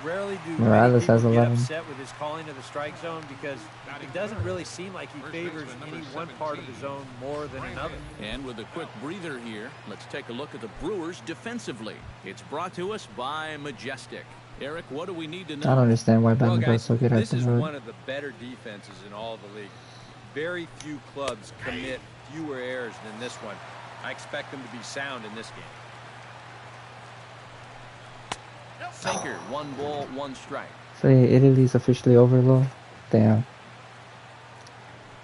Rarely do Morales many has people get 11. upset with his calling of the strike zone because it doesn't really seem like he favors any one part of the zone more than another. And with a quick breather here, let's take a look at the Brewers defensively. It's brought to us by Majestic. Eric, what do we need to know? I don't understand why Well, Batman guys, does so good at this the is road. one of the better defenses in all of the league. Very few clubs commit fewer errors than this one. I expect them to be sound in this game. Sinker, 1 ball, 1 strike. So yeah, Italy's officially over, though. Damn.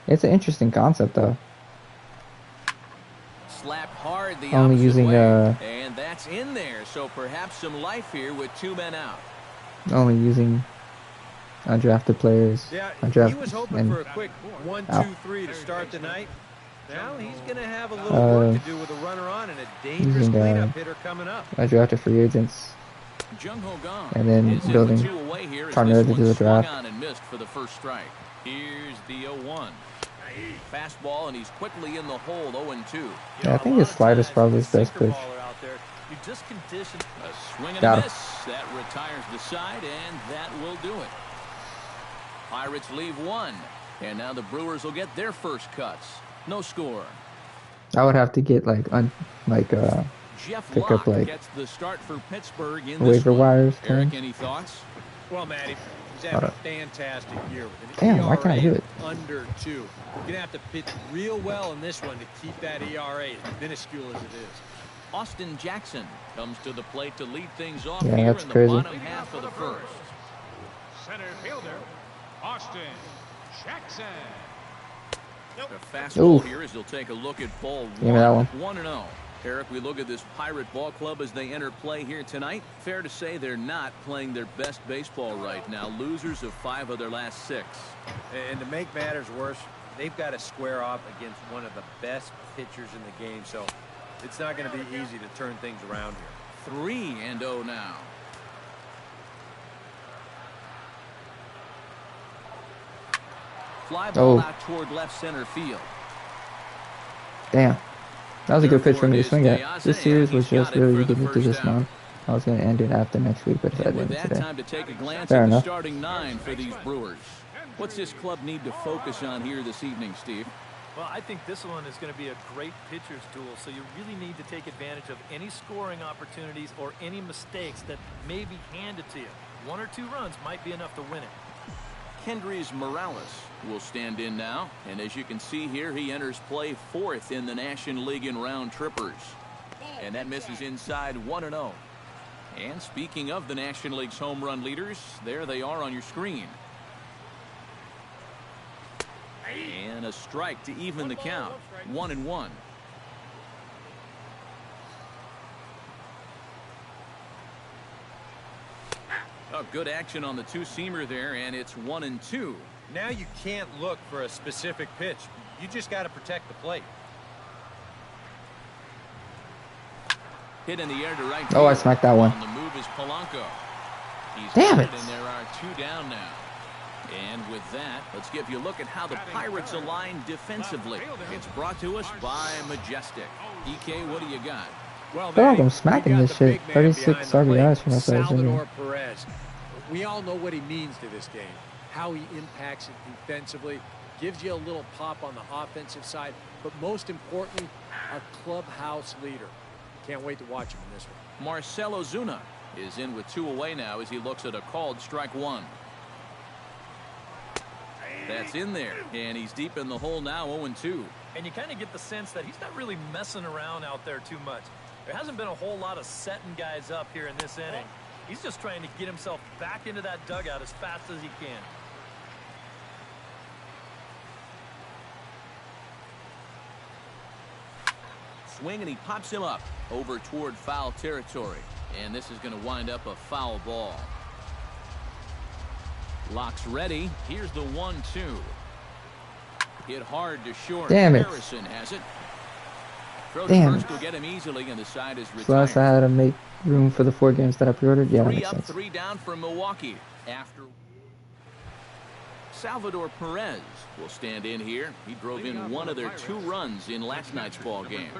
It's an interesting concept, though. Slapped hard the Only opposite using, way. And that's in there, so perhaps some life here with 2 men out. Only using undrafted players. Yeah, undrafted, he was hoping and for a quick 1, 2, out. 3 to start the night. Now he's going to have a little work to do with a runner on and a dangerous using, cleanup hitter coming up. undrafted free agents. And then building Tarner to do the draft. On and missed for the first strike. Here's the 0-1. Fastball, and he's quickly in the hole, 0-2. Yeah, I think his slider's probably his best pitch. You just condition A swing and Got a him. miss. That retires the side, and that will do it. Pirates leave 1. And now the Brewers will get their first cuts. No score. I would have to get like Jeff pick Locke up like gets the start for Pittsburgh in this waiver one. wires. Eric, Terms. any thoughts? Well, Matty, he's having a fantastic year with an Damn, ERA why can't I do it? under 2. You're going to have to pitch real well in this one to keep that ERA as minuscule as it is. Austin Jackson comes to the plate to lead things off Yeah, here that's in the crazy. bottom half of the first. Center fielder, Austin Jackson. A fastball Oof. here as they'll take a look at ball Give me that one. 1-0. Eric, we look at this Pirate ball club as they enter play here tonight. Fair to say they're not playing their best baseball right now. Losers of 5 of their last 6. And to make matters worse, they've got to square off against one of the best pitchers in the game. So it's not going to be easy to turn things around here. 3-0 now. Fly ball out toward left center field. Damn. That was a good pitch for me to swing at. This series was just really getting to this month. I was going to end it after next week, but I And with didn't that, today. time to take a glance Fair at the enough. starting 9 for these Brewers. What's this club need to focus on here this evening, Steve? Well, I think this one is going to be a great pitcher's duel, so you really need to take advantage of any scoring opportunities or any mistakes that may be handed to you. 1 or 2 runs might be enough to win it. Kendrys Morales will stand in now, and as you can see here, he enters play 4th in the National League in round trippers. And that misses inside 1-0. And speaking of the National League's home run leaders, there they are on your screen. And a strike to even the count. 1-1. Oh, good action on the 2-seamer there, and it's 1-2. Now you can't look for a specific pitch. You just got to protect the plate. Hit in the air to right Oh, I field. smacked that one. On the move is Polanco. He's Damn got it. And there are 2 down now. And with that, let's give you a look at how the Pirates align defensively. It's brought to us by Majestic. EK, what do you got? Well, I feel like I'm smacking this shit. 36 RBIs for myself. Salvador Perez. We all know what he means to this game. How he impacts it defensively. Gives you a little pop on the offensive side. But most importantly, a clubhouse leader. Can't wait to watch him in this one. Marcell Ozuna is in with 2 away now as he looks at a called strike 1. That's in there, and he's deep in the hole now, 0-2. And you kind of get the sense that he's not really messing around out there too much. There hasn't been a whole lot of setting guys up here in this inning. He's just trying to get himself back into that dugout as fast as he can. Swing, and he pops him up over toward foul territory. And this is going to wind up a foul ball. Locks ready. Here's the 1-2. Hit hard to short. Damn it. Harrison has it. Throw to Damn first it. will get him easily, and the side is So last I retired. had to make room for the 4 games that I pre-ordered. Yeah, that 3 makes up, sense. 3 down for Milwaukee. After Salvador Perez will stand in here. He drove in one of their 2 runs in last night's ball game.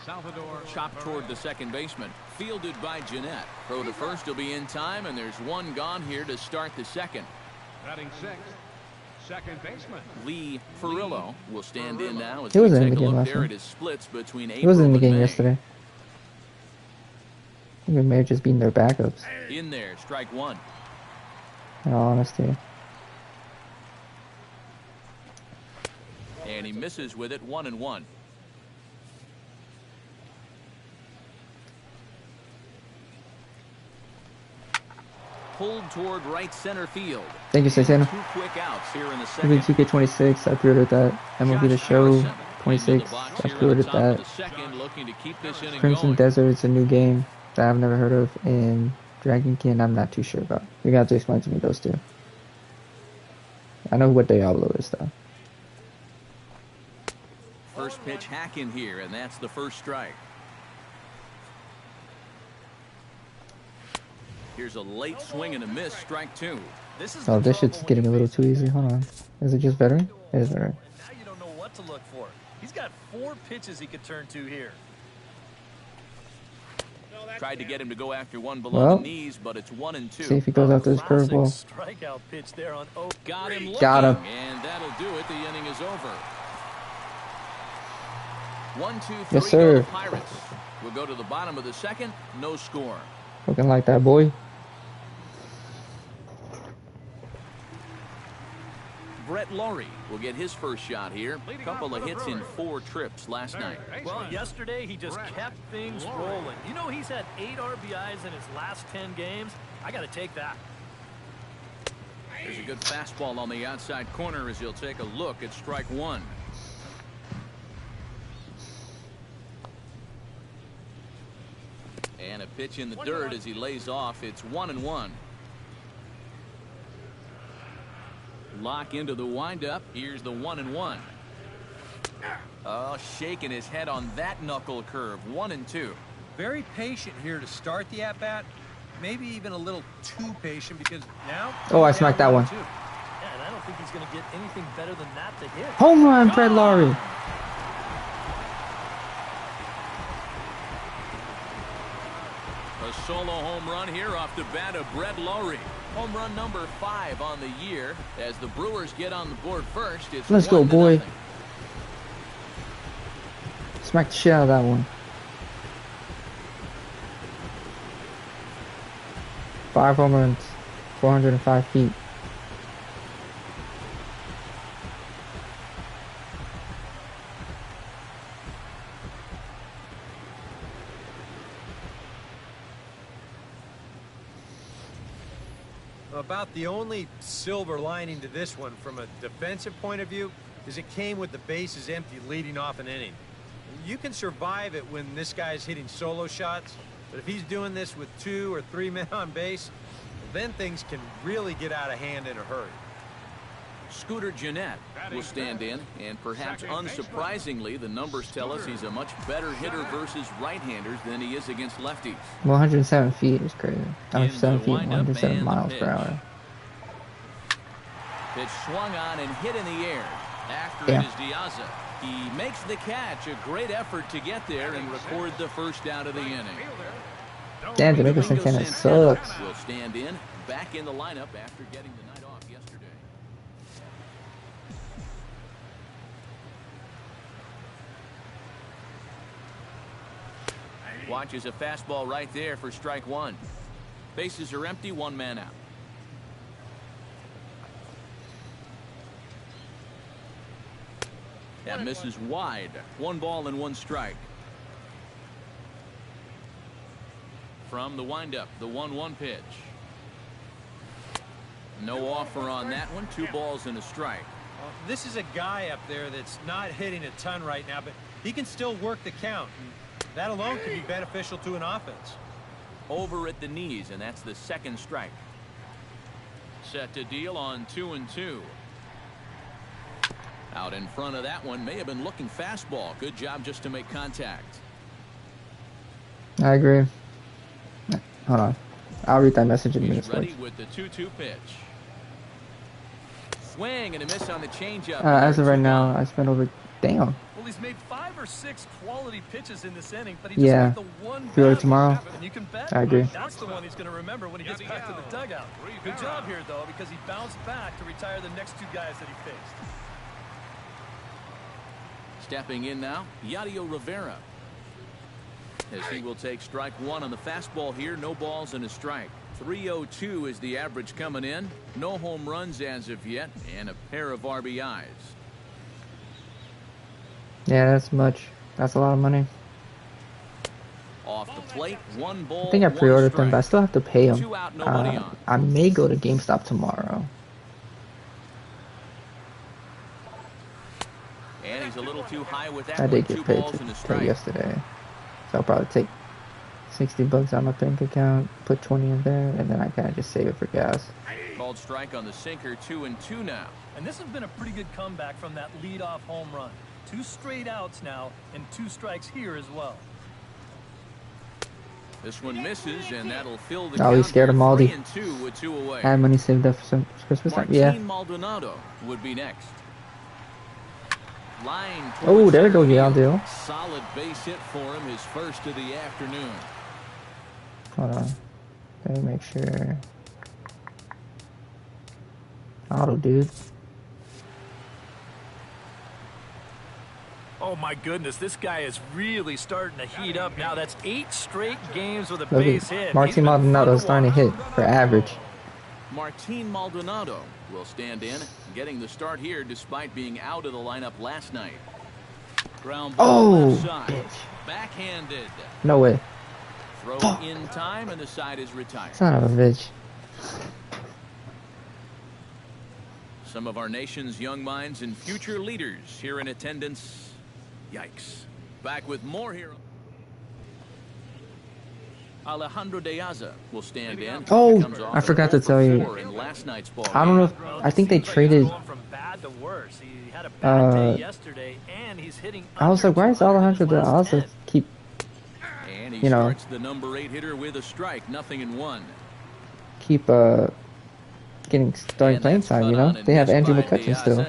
Salvador Chopped toward the second baseman. Fielded by Jeanette. Throw to first will be in time, and there's 1 gone here to start the second. batting 6th, second baseman. Lee Furillo will stand in now as He we wasn't in take the a game look last there night. at his splits between He April wasn't in the and game May. yesterday. I think we may have just been their backups, In there, strike 1. in all honesty. And he misses with it, 1-1. Pulled toward right center field. Thank you, Santana. 2 quick outs here in the MLB second. 2K26, I pre-ordered that. MLB The Josh Show Harrison into 26, the box I here in the pre-ordered top of that. the second, looking to keep this inning Crimson going. Desert, it's a new game that I've never heard of, and Dragon King, I'm not too sure about. You're gonna have to explain to me those 2. I know what Diablo is, though. First pitch hack in here, and that's the first strike. Here's a late swing and a miss, strike 2. This is Oh, the this trouble shit's when getting you a little face too easy. Hold on. Is it just veteran? It is veteran. And now you don't know what to look for. He's got 4 pitches he could turn to here. Tried to get him to go after one below Well, the knees, but it's 1-2. See if he goes after this Classic curveball. strikeout pitch there on O. Got him looking, Got him. and that'll do it. The inning is over. 1, 2, 3 Yes, go sir. the Pirates. We'll go to the bottom of the second. No score. Looking like that, boy. Brett Laurie will get his first shot here. Couple of hits in 4 trips last night. Well, yesterday he just kept things rolling. You know, he's had 8 RBIs in his last 10 games. I got to take that. There's a good fastball on the outside corner as he'll take a look at strike 1. And a pitch in the dirt as he lays off. It's 1-1. Lock into the windup. Here's the 1-1. Oh, shaking his head on that knuckle curve. 1-2. Very patient here to start the at-bat. Maybe even a little too patient because now... Oh, I smacked that one. Yeah, and I don't think he's going to get anything better than that to hit. Home run, Brett Laurie. A solo home run here off the bat of Brett Laurie. Home run number 5 on the year. As the Brewers get on the board first, it's Let's go, 1-0. boy. Smack the shit out of that one. 5 home runs, 405 feet. About the only silver lining to this one from a defensive point of view is it came with the bases empty leading off an inning. You can survive it when this guy's hitting solo shots, but if he's doing this with 2 or 3 men on base, then things can really get out of hand in a hurry. Scooter Jeanette will stand in, and perhaps unsurprisingly, the numbers tell us he's a much better hitter versus right-handers than he is against lefties. 107 feet is crazy. I mean, In 7 the feet, windup 107 and the miles per pitch. hour. Pitch swung on and hit in the air. After it is Diaza. He makes the catch. A great effort to get there and record the first out of the inning. Damn, Domingo Santana sucks. Will stand in, back in the lineup after getting the night off yesterday. Watches a fastball right there for strike one. Bases are empty, one man out. That misses wide. 1 ball and 1 strike. From the windup, the 1-1 pitch. No offer on that one. 2 balls and a strike. Well, this is a guy up there that's not hitting a ton right now, but he can still work the count. And that alone can be beneficial to an offense. Over at the knees, and that's the 2nd strike. Set to deal on 2-2. Out in front of that one, may have been looking fastball. Good job just to make contact. I agree. Hold on. I'll read that message in a minute. Ready with the 2-2 pitch. Swing and a miss on the changeup. As of right now, I spent over. Damn. Well, he's made 5 or 6 quality pitches in this inning, but he just got the one. Feel it tomorrow. And you can bet I agree. that's the one he's going to remember when he gets back to the dugout. Good job here, though, because he bounced back to retire the next 2 guys that he faced. Stepping in now, Yadier Rivera. As he will take strike 1 on the fastball here. No balls and a strike. 302 is the average coming in. No home runs as of yet, and a pair of RBIs. Yeah, that's much. That's a lot of money. Off the plate, 1 ball. I think I pre-ordered them, but I still have to pay them. 2 out, nobody on. I may go to GameStop tomorrow. And he's a little too high with that. I did get 2 paid balls and a strike. yesterday, so I'll probably take $60 out of my bank account, put 20 in there, and then I kind of just save it for gas. Called strike on the sinker. 2-2 now. And this has been a pretty good comeback from that leadoff home run. 2 straight outs now, and 2 strikes here as well. This one misses, and that'll fill the Oh, he count scared here. him all. 3-2 with 2 away. I had money saved up for some Christmas time. Yeah. Martin Maldonado would be next. Line Oh, there we go, field. Yadier. Solid base hit for him, his first of the afternoon. Hold on. Let me make sure. Auto, dude. Oh my goodness, this guy is really starting to heat up now. That's 8 straight games with a Look base at hit. Martin Maldonado starting to hit for average. Martin Maldonado will stand in, getting the start here despite being out of the lineup last night. Ground ball left side. Bitch. Backhanded. No way. Throw in time, and the side is retired. Son of a bitch. Some of our nation's young minds and future leaders here in attendance. Yikes. Back with more here. Alejandro Diaza will stand in. Oh, Comes off I forgot to tell you. in last night's ball I don't know game. if I think they traded. Going from bad to worse. He had a bad day yesterday, and he's hitting. I was like, why is Alejandro Diaza keep? And he You know. starts the number 8 hitter with a strike, 0-1. Keep getting starting playing time, you know? They have Andrew McCutcheon still.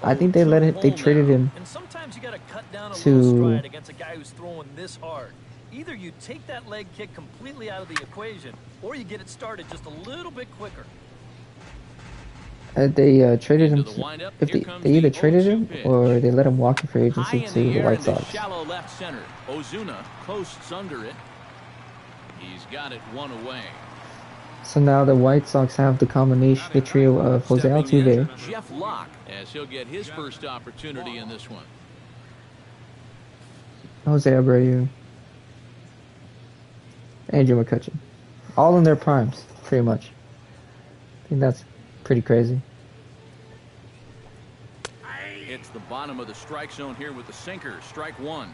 I think they let it. They traded him And sometimes you got to cut down a to- little stride against a guy who's throwing this hard. Either you take that leg kick completely out of the equation, or you get it started just a little bit quicker. They traded him. Into the windup. If Here they comes either the traded 0-2 him pitch. or they let him walk in free High agency in to the the air White in the Sox. shallow left center. Ozuna coasts under it. He's got it 1 away. So now the White Sox have the combination, the trio of Jose Stepping in, Altuve, Jeff Locke, as he'll get his first opportunity in this one. Jose Abreu, Andrew McCutcheon, all in their primes, pretty much. I think that's pretty crazy. Hits the bottom of the strike zone here with the sinker. Strike 1.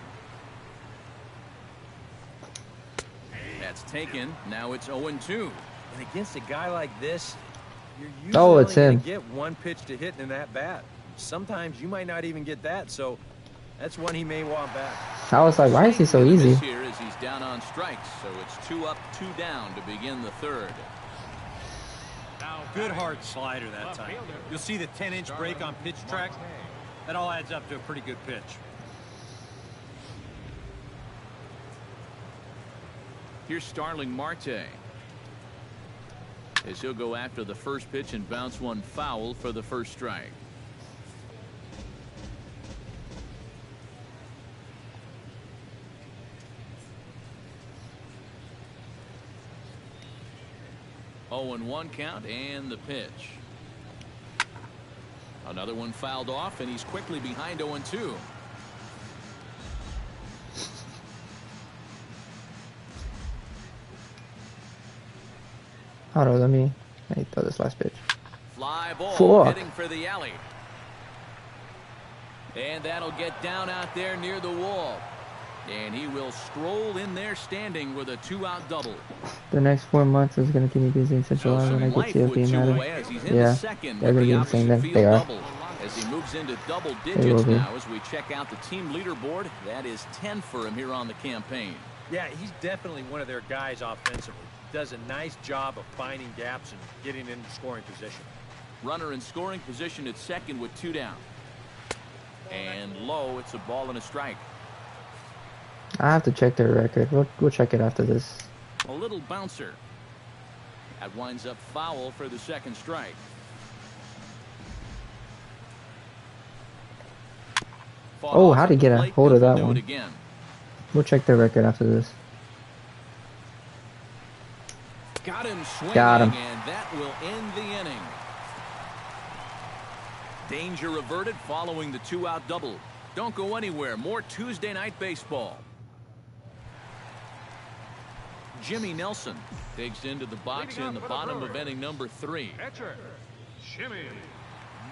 That's taken. Now it's 0-2. And against a guy like this, you're usually Oh, only it's gonna him. get 1 pitch to hit in that bat. Sometimes you might not even get that, so that's one he may want back. I was like, why is he so This easy? here as he's down on strikes, so it's 2 up, 2 down to begin the third. Good hard slider that time. You'll see the 10-inch break on pitch track. That all adds up to a pretty good pitch. Here's Starling Marte, as he'll go after the first pitch and bounce one foul for the first strike. Oh, and 1 count, and the pitch. Another one fouled off, and he's quickly behind 0-2. Hold on, let me throw this last pitch. Fly ball. Fuck. Heading for the alley. And that'll get down out there near the wall. And he will stroll in there standing with a 2-out double. The next 4 months is going to keep me busy until July when I get to the matter. Yeah, they're going to be the same then. They are. As he moves into double digits now as we check out the team leaderboard. That is 10 for him here on the campaign. Yeah, he's definitely one of their guys offensively. Does a nice job of finding gaps and getting into scoring position. Runner in scoring position at second with 2 down. And low, it's a ball and a strike. I have to check their record. We'll check it after this. A little bouncer. That winds up foul for the second strike. Oh, how'd he get a hold of that one? Again. We'll check their record after this. Got him swinging, Got him. and that will end the inning. Danger averted following the 2-out double. Don't go anywhere. More Tuesday night baseball. Jimmy Nelson digs into the box in the bottom of inning number 3. Catcher, Jimmy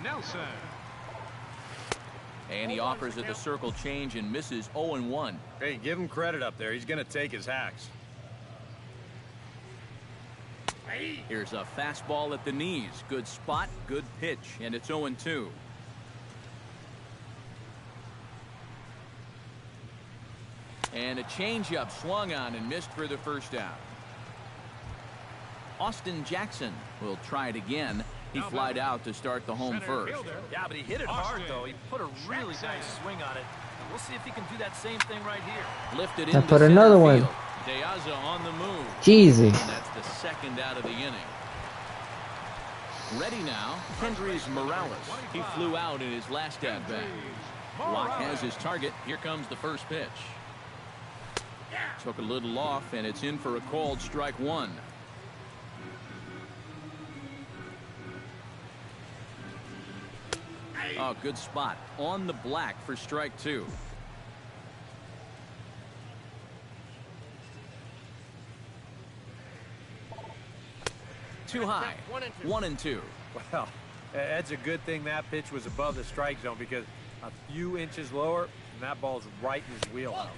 Nelson. And he offers at the circle change and misses 0-1. Hey, give him credit up there. He's going to take his hacks. Here's a fastball at the knees. Good spot, good pitch, and it's 0-2. And a changeup swung on and missed for the first out. Austin Jackson will try it again. He flied out to start the home first. Yeah, but he hit it hard, though. He put a really nice swing on it. We'll see if he can do that same thing right here. Lifted I into put center another one. field. De Aza on the move. Jeezy. And that's the second out of the inning. Ready now, Kendrys Morales. He flew out in his last at-bat. Locke has his target. Here comes the first pitch. Took a little off, and it's in for a called strike 1. Oh, good spot. On the black for strike 2. Too high. 1-2. Well, that's a good thing that pitch was above the strike zone, because a few inches lower, and that ball's right in his wheelhouse.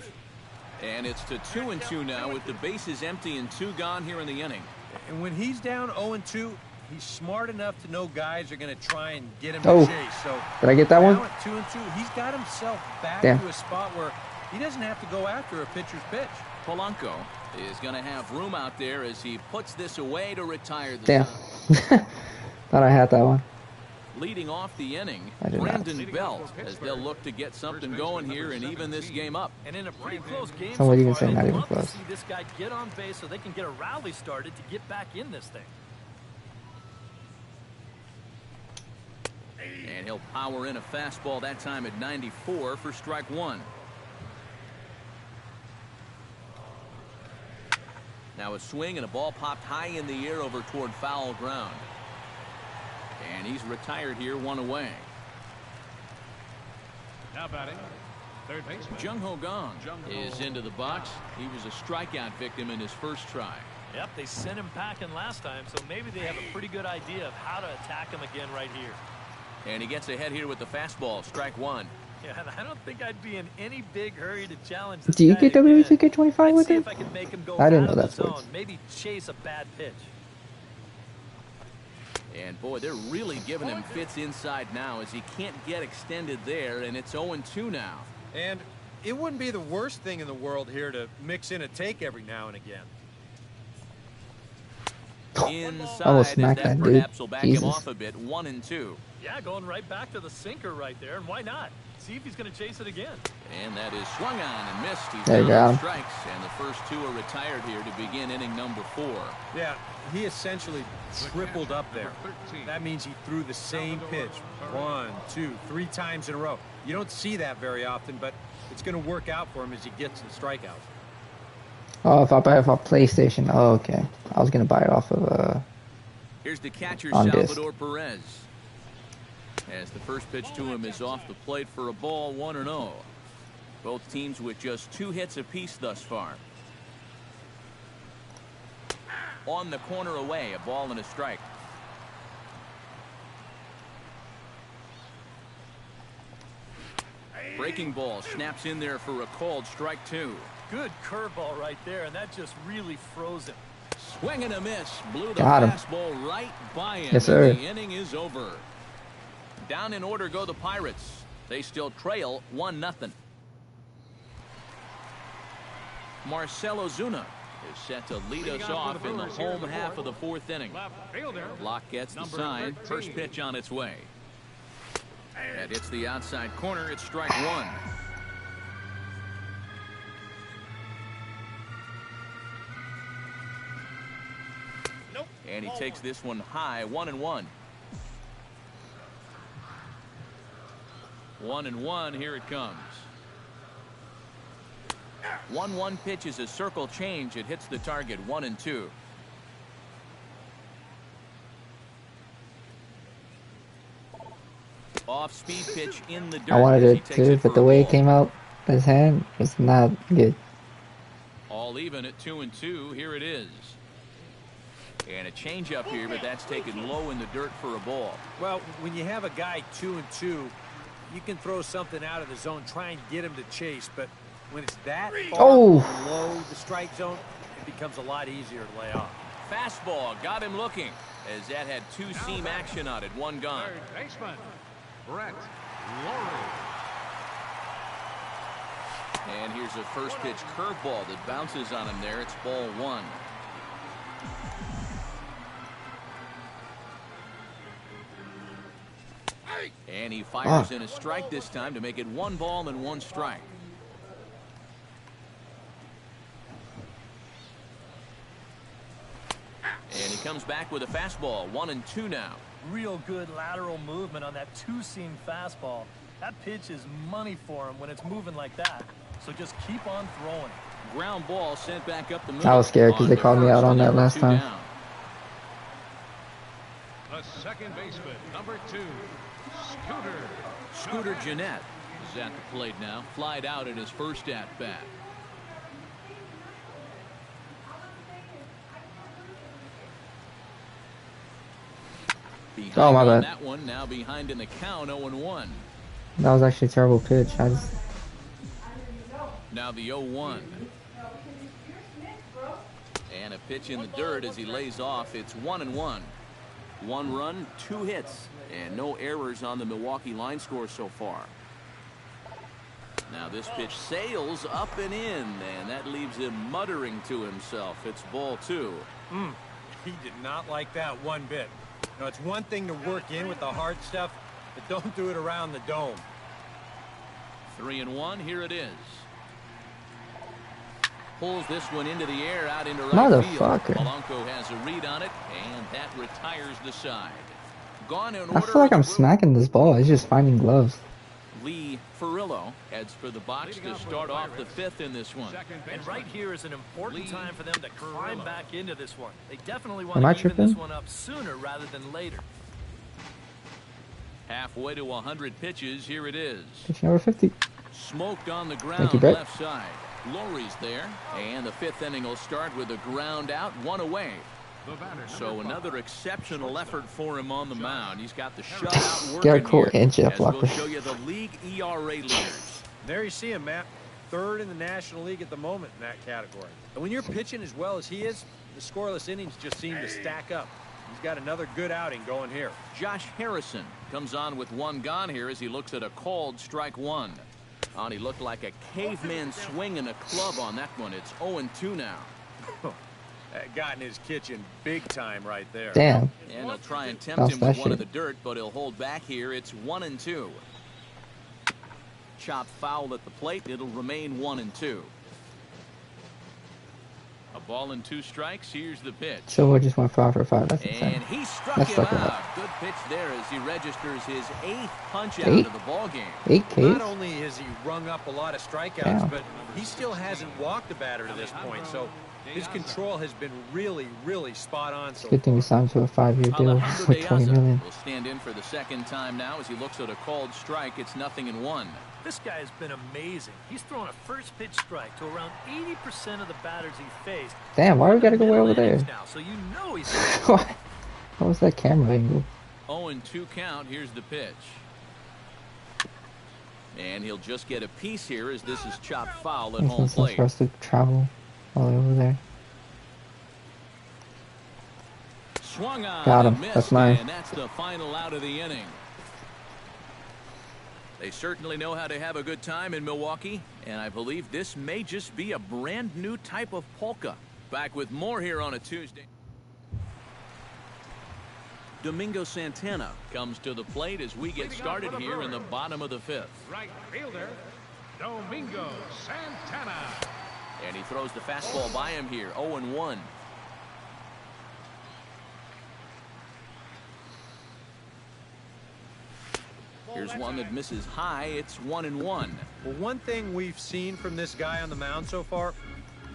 And it's to 2-2 now with the bases empty and 2 gone here in the inning. And when he's down 0-2, he's smart enough to know guys are going to try and get him Oh. to chase. So Did I get that one? now at 2-2, he's got himself back Damn. to a spot where he doesn't have to go after a pitcher's pitch. Polanco is going to have room out there as he puts this away to retire the Damn. side. Thought I had that one. Leading off the inning, I did not. Brandon Belt, as they'll look to get something going here and even this game up. And in a pretty close game Some would even so far, say not I'd even love close. to see this guy get on base so they can get a rally started to get back in this thing. And he'll power in a fastball that time at 94 for strike 1. Now a swing and a ball popped high in the air over toward foul ground. And he's retired here, 1 away. Now batting, third baseman. Jung Ho Gong is into the box. He was a strikeout victim in his first try. Yep, they sent him packing last time, so maybe they have a pretty good idea of how to attack him again right here. And he gets ahead here with the fastball, strike 1. Yeah, and I don't think I'd be in any big hurry to challenge this Do you guy get again. WTK25 I'd with see him? if I could make him go I didn't out know of that's the what zone, maybe chase a bad pitch. And boy, they're really giving him fits inside now as he can't get extended there, and it's 0-2 now. And it wouldn't be the worst thing in the world here to mix in a take every now and again. Inside, Almost as smacked that that dude. perhaps will back him Jesus. off a bit. 1-2. Yeah, going right back to the sinker right there, and why not? See if he's going to chase it again. And that is swung on and missed. He's There you down on go. strikes, and the first two are retired here to begin inning number 4. Yeah, he essentially tripled up there. That means he threw the same pitch 1, 2, 3 times in a row. You don't see that very often, but it's going to work out for him as he gets the strikeouts. Oh, if I buy it off PlayStation. Oh, okay. I was gonna buy it off of Here's the catcher, on disc. Salvador Perez. As the first pitch to him is off the plate for a ball, 1-0. Both teams with just 2 hits apiece thus far. On the corner away, a ball and a strike. Breaking ball snaps in there for a called strike 2. Good curveball right there, and that just really froze him. Swing and a miss. Blew the Got him. fastball right by him. Yes, sir. And the inning is over. Down in order go the Pirates. They still trail 1-0. Marcell Ozuna is set to lead us off in the home half of the 4th inning. Block gets the sign. First pitch on its way. That hits the outside corner. It's strike 1. And he takes this one high. 1-1. 1-1. Here it comes. 1-1 pitch is a circle change. It hits the target. 1-2. Off speed pitch in the dirt. I wanted as he it takes too, it but for the a way it ball. came out his hand was not good. All even at 2-2. Here it is. And a changeup here, but that's taken low in the dirt for a ball. Well, when you have a guy 2-2, you can throw something out of the zone, try and get him to chase. But when it's that far below the strike zone, it becomes a lot easier to lay off. Fastball got him looking, as that had 2-seam action on it. 1 gone. Third baseman, Brett Lawrie. And here's a first pitch curveball that bounces on him there. It's ball 1. And he fires in a strike this time to make it 1 ball and 1 strike. And he comes back with a fastball. 1-2 now. Real good lateral movement on that 2-seam fastball. That pitch is money for him when it's moving like that. So just keep on throwing. Ground ball sent back up the middle. I was scared because they called me out on that last time. Down. The second baseman, number 2, Scooter Gennett is at the plate now. Flied out in his first at-bat. Oh, my bad. That one now behind in the count. 0-1. That was actually a terrible pitch. I just Now the 0-1. And a pitch in the dirt as he lays off. It's 1-1. 1 run, 2 hits, and no errors on the Milwaukee line score so far. Now this pitch sails up and in, and that leaves him muttering to himself. It's ball 2. He did not like that one bit. You know, it's one thing to work in with the hard stuff, but don't do it around the dome. 3-1. Here it is. Pulls this one into the air, out into right Motherfucker. field. Polanco has a read on it, and that retires the side. Gone in I order. feel like I'm it's smacking this ball. It's just finding gloves. Lee Ferrillo heads for the box to start off the 5th in this one. And right here is an important time for them to climb back into this one. They definitely want Am I to even tripping? this one up sooner rather than later. Halfway to 100 pitches. Here it is. Pitch number 50. Smoked on the ground, Thank you, Brett. left side. Laurie's there, and the 5th inning will start with a ground out, 1 away. So another exceptional effort for him on the mound. He's got the shutout working Garrett here, and Jeff as we'll Locker. show you the league ERA leaders. There you see him, Matt. 3rd in the National League at the moment in that category. And when you're pitching as well as he is, the scoreless innings just seem to stack up. He's got another good outing going here. Josh Harrison comes on with 1 gone here as he looks at a called strike 1. And he looked like a caveman swinging a club on that one. It's 0-2 now. Got in his kitchen big time right there. Damn. And he'll try and tempt Bounce him that with one in shit. the dirt, but he'll hold back here. It's 1-2. Chop foul at the plate. It'll remain 1-2. A ball and 2 strikes. Here's the pitch. So we just went 5 for 5. That's And insane. he struck That's him fucking out. up. Good pitch there as he registers his 8th punch out 8? of the ball game. 8 Not Ks? only has he rung up a lot of strikeouts, Damn. but he still hasn't walked a batter to this point. So his control has been really, really spot on so Good thing we far. signed to a 5-year deal Alejandro for $20 De million. Aza will stand in for the second time now as he looks at a called strike. It's 0-1. This guy has been amazing. He's thrown a first pitch strike to around 80% of the batters he faced. Damn, why we gotta go way over there? Now, so you know he's What was that camera angle? 0-2 count. Here's the pitch. And he'll just get a piece here as this is chopped foul at Makes no home sense plate. for us to travel all the way over there. Swung on Got him. and missed, That's nice. and that's the final out of the inning. They certainly know how to have a good time in Milwaukee, and I believe this may just be a brand new type of polka. Back with more here on a Tuesday. Domingo Santana comes to the plate as we get started here in the bottom of the 5th. Right fielder, Domingo Santana. And he throws the fastball by him here, 0-1. Here's one that misses high. It's 1-1. Well, one thing we've seen from this guy on the mound so far,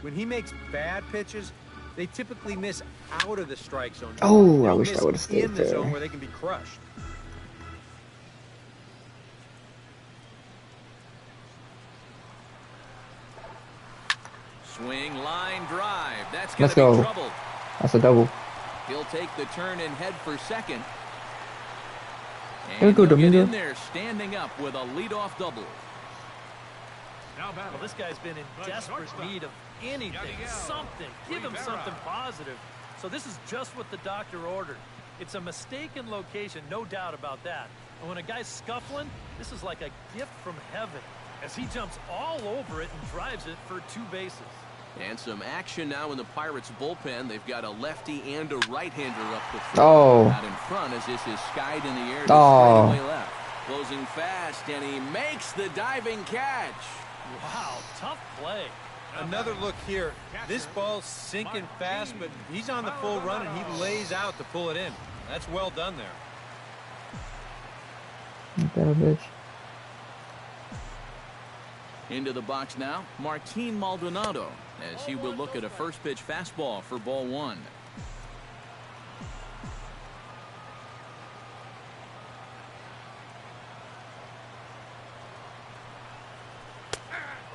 when he makes bad pitches, they typically miss out of the strike zone. Oh, They I don't wish miss I would've stayed in the there. zone where they can be crushed. Swing, line, drive. That's Let's going to go. be trouble. That's a double. He'll take the turn and head for second. Here we And go, he'll get Domingo. in there standing up with a leadoff double. Now Well, battle. this guy's been in desperate need of anything, something. Give him something positive. So this is just what the doctor ordered. It's a mistaken location, no doubt about that. And when a guy's scuffling, this is like a gift from heaven as he jumps all over it and drives it for 2 bases. And some action now in the Pirates bullpen. They've got a lefty and a right-hander up the field. Oh. Out in front as this is skied in the air to Oh. straightaway left. Closing fast, and he makes the diving catch. Wow, tough play. Another look here. This ball's sinking fast, but he's on the full run, and he lays out to pull it in. That's well done there. Ain't that a bitch? Into the box now, Martin Maldonado, as he will look at a first pitch fastball for ball 1.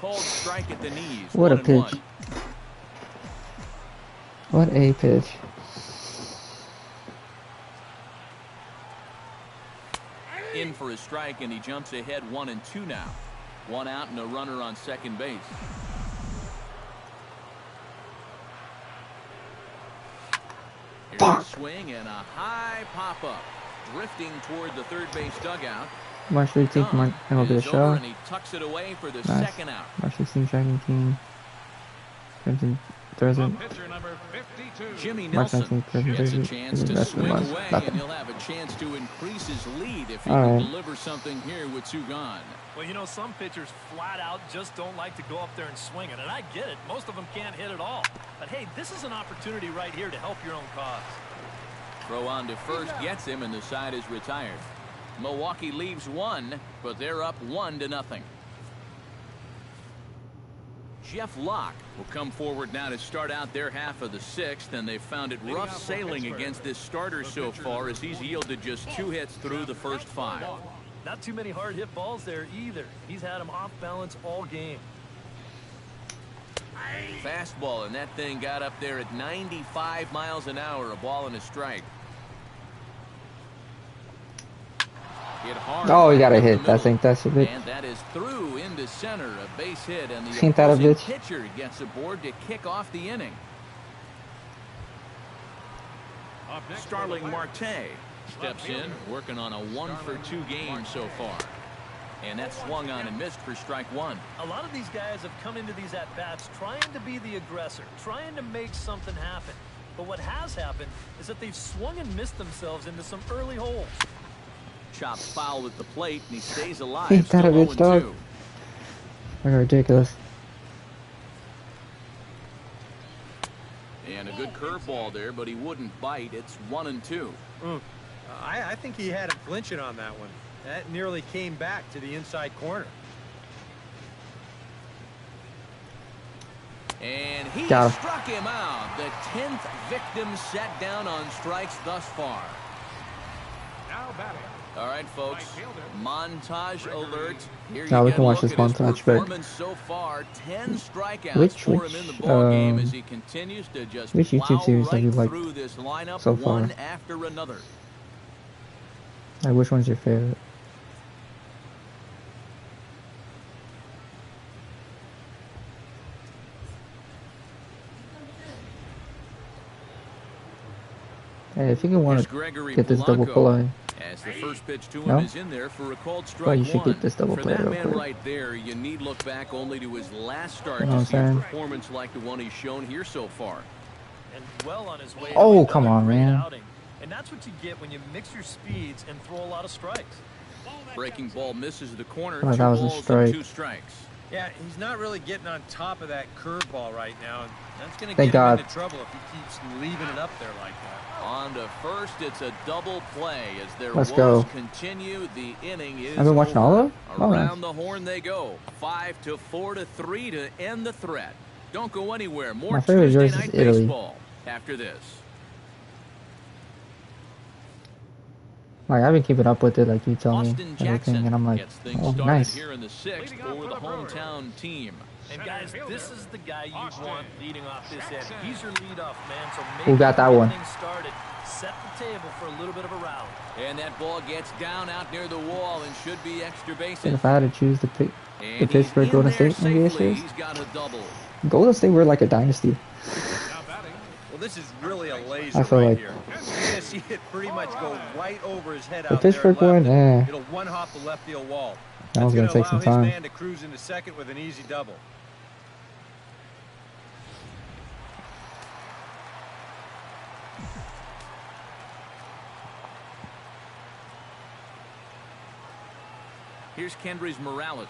Called strike at the knees. What a 1-1. pitch. What a pitch. In for a strike, and he jumps ahead 1-2 now. 1 out and a runner on second base. Here's a swing and a high pop-up. Drifting toward the third base dugout. March 18th, MLB Is The over, Show. and he tucks it away for the Nice. second out. March 16th, Tracking Team. Crimson Thursday. Pitcher number 52. Jimmy March Nelson 19th, Crimson gets a Thursday. chance to That's swing the last. away, Nothing. and he'll have a chance to increase his lead if he All can right. deliver something here with 2 gone. Well, you know, some pitchers flat out just don't like to go up there and swing it, and I get it. Most of them can't hit at all. But, hey, this is an opportunity right here to help your own cause. Throw on to first gets him, and the side is retired. Milwaukee leaves 1, but they're up 1-0. Jeff Locke will come forward now to start out their half of the 6th, and they've found it rough sailing against this starter so far as he's yielded just 2 hits through the first 5. Not too many hard hit balls there either. He's had him off balance all game. Fastball, and that thing got up there at 95 miles an hour, a ball and a strike. Hit hard Oh, you right gotta up the hit. middle. That's a bitch. And that is through into center, a base hit, and the Ain't that a opposing bitch? pitcher gets aboard to kick off the inning. Up next for the Starling Pirates. Marte steps in, working on a 1-for-2 game so far. And that swung on and missed for strike one. A lot of these guys have come into these at-bats trying to be the aggressor, trying to make something happen. But what has happened is that they've swung and missed themselves into some early holes. Chopped foul at the plate, and he stays alive. Ain't that a bitch, dog? 0-2. They're ridiculous. And a good curveball there, but he wouldn't bite. It's 1-2. I think he had him flinching on that one. That nearly came back to the inside corner. And he Got him. struck him out. The 10th victim set down on strikes thus far. Now batting. All right, folks. Montage alert. Here you Now we get can a watch look this at his montage back. performance so far. 10 strikeouts Which for him in the ball game as he continues to just which YouTube plow series have right you liked through this lineup so far? one after another. Like, which one's your favorite? Hey, if you can want Here's to Gregory get this double Polanco, play, as the first pitch to him No? is in there for a called strike well, you should one. get this double For play that real man quick. right there, you need look back only to his last start You know to what see a I'm saying? performance like the one he's shown here so far. And well on his way Oh, to come another on, great man. outing. And that's what you get when you mix your speeds and throw a lot of strikes. Breaking ball misses the corner. Oh, 2 that was a balls and strike. 2 strikes. Yeah, he's not really getting on top of that curveball right now, and that's going to Thank get him God. into trouble if he keeps leaving it up there like that. On to first, it's a double play as their Let's woes go. continue. The inning is I've been watching all of over. them? Oh, Around nice. the horn they go. 5-4-3 to end the threat. Don't go anywhere. More My favorite Tuesday jersey is night Italy. baseball after this. Like, I've been keeping up with it, like you tell me, Austin everything, Jackson and I'm like, gets things oh, started nice. here in the 6th for the hometown team. And guys, this is the guy you want leading off this inning. He's your leadoff man, so Who got that one? Things started. Set the table for a little bit of a rally. And that ball gets down out near the wall and should be extra And bases. if I had to choose the pick, the And pitch he's for in Golden there State NBA safely. series, He's got a double. Golden State were like a dynasty. Now batting. Well, this is really a laser I feel right like- here. You're going to see it pretty much go right over his head The out there. Pittsburgh left, one, and eh. It'll one-hop the left field wall. That was That's gonna take allow some his time. man to cruise into second with an easy double. Here's Kendrys Morales